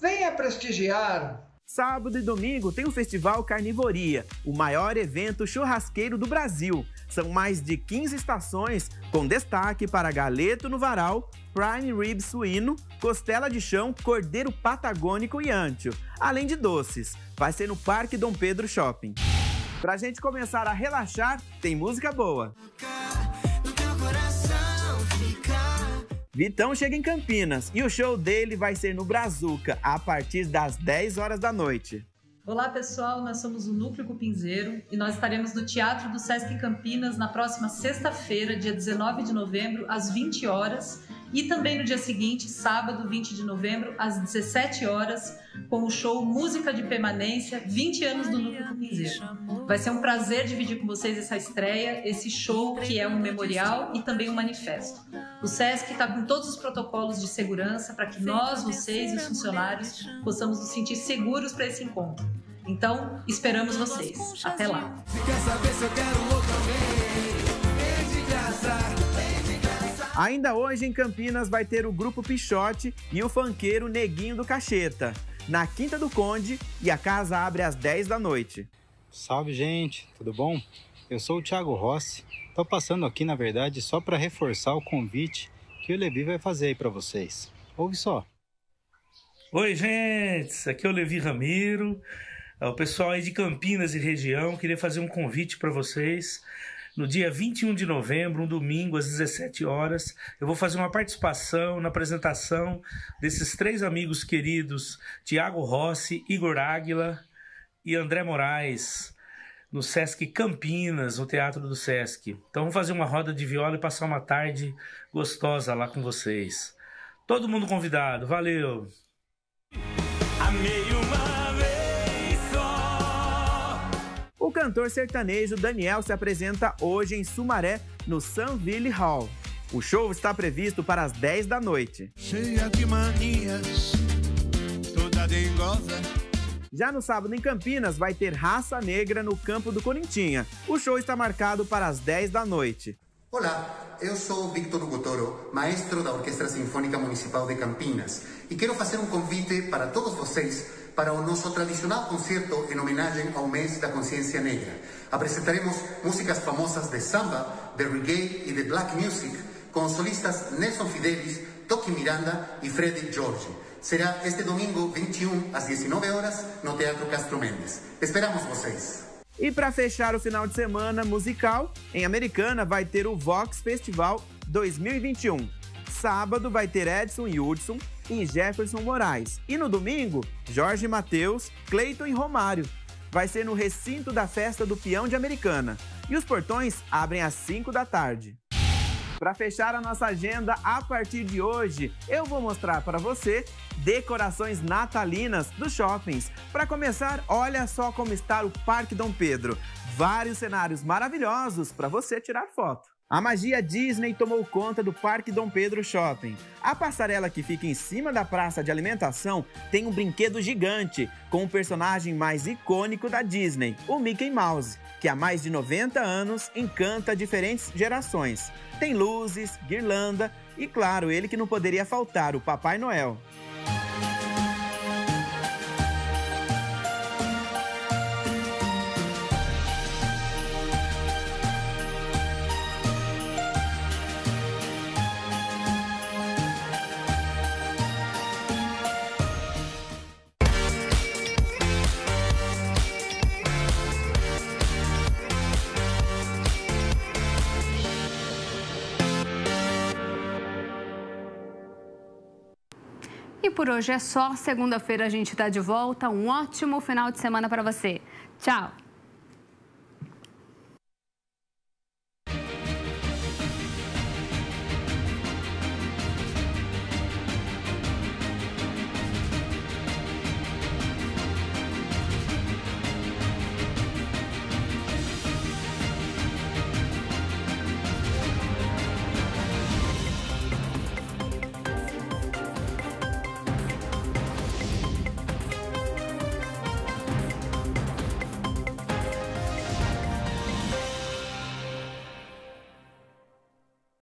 Speaker 25: Venha prestigiar.
Speaker 13: Sábado e domingo tem o Festival Carnivoria, o maior evento churrasqueiro do Brasil. São mais de 15 estações, com destaque para galeto no varal, prime rib suíno, costela de chão, cordeiro patagônico e ancho, além de doces. Vai ser no Parque Dom Pedro Shopping. Pra gente começar a relaxar, tem música boa. Vitão chega em Campinas e o show dele vai ser no Brazuca, a partir das 10 horas da noite.
Speaker 26: Olá pessoal, nós somos o Núcleo Cupinzeiro e nós estaremos no Teatro do Sesc Campinas na próxima sexta-feira, dia 19 de novembro, às 20 horas e também no dia seguinte, sábado, 20 de novembro, às 17 horas, com o show Música de Permanência, 20 anos do Núcleo Cupinzeiro. Vai ser um prazer dividir com vocês essa estreia, esse show que é um memorial e também um manifesto. O Sesc está com todos os protocolos de segurança para que nós, vocês e os funcionários possamos nos sentir seguros para esse encontro. Então, esperamos vocês. Até lá!
Speaker 13: Ainda hoje em Campinas vai ter o Grupo Pichote e o funkeiro Neguinho do Cacheta, na Quinta do Conde, e a casa abre às 10 da noite.
Speaker 27: Salve, gente, tudo bom? Eu sou o Thiago Rossi. Tô passando aqui, na verdade, só para reforçar o convite que o Levi vai fazer aí para vocês. Ouve só.
Speaker 28: Oi, gente, aqui é o Levi Ramiro. O pessoal aí de Campinas e região queria fazer um convite para vocês. no dia 21 de novembro, um domingo, às 17 horas. Eu vou fazer uma participação na apresentação desses 3 amigos queridos, Tiago Rossi, Igor Águila e André Moraes, no Sesc Campinas, no Teatro do Sesc. Então vamos fazer uma roda de viola e passar uma tarde gostosa lá com vocês. Todo mundo convidado, valeu!
Speaker 13: Amei uma vez só. O cantor sertanejo Daniel se apresenta hoje em Sumaré, no Sunville Hall. O show está previsto para as 10 da noite.
Speaker 2: Cheia de manias, toda dengosa.
Speaker 13: Já no sábado em Campinas vai ter Raça Negra no Campo do Corintinha. O show está marcado para as 10 da noite.
Speaker 3: Olá, eu sou Victor Hugo Toro, maestro da Orquestra Sinfônica Municipal de Campinas, e quero fazer um convite para todos vocês para o nosso tradicional concerto em homenagem ao mês da consciência negra. Apresentaremos músicas famosas de samba, de reggae e de black music, com os solistas Nelson Fidelis, Toki Miranda e Freddy George. Será este domingo 21 às 19 horas no Teatro Castro Mendes. Esperamos vocês!
Speaker 13: E para fechar o final de semana musical, em Americana vai ter o Vox Festival 2021. Sábado vai ter Edson Hudson e Jefferson Moraes. E no domingo, Jorge Mateus, Cleiton e Romário. Vai ser no recinto da Festa do Peão de Americana. E os portões abrem às 5 da tarde. Para fechar a nossa agenda, a partir de hoje, eu vou mostrar para você decorações natalinas dos shoppings. Para começar, olha só como está o Parque Dom Pedro. Vários cenários maravilhosos para você tirar foto. A magia Disney tomou conta do Parque Dom Pedro Shopping. A passarela que fica em cima da praça de alimentação tem um brinquedo gigante com o personagem mais icônico da Disney, o Mickey Mouse, que há mais de 90 anos encanta diferentes gerações. Tem luzes, guirlanda e, claro, ele que não poderia faltar, o Papai Noel.
Speaker 1: E por hoje é só. Segunda-feira a gente está de volta. Um ótimo final de semana para você. Tchau!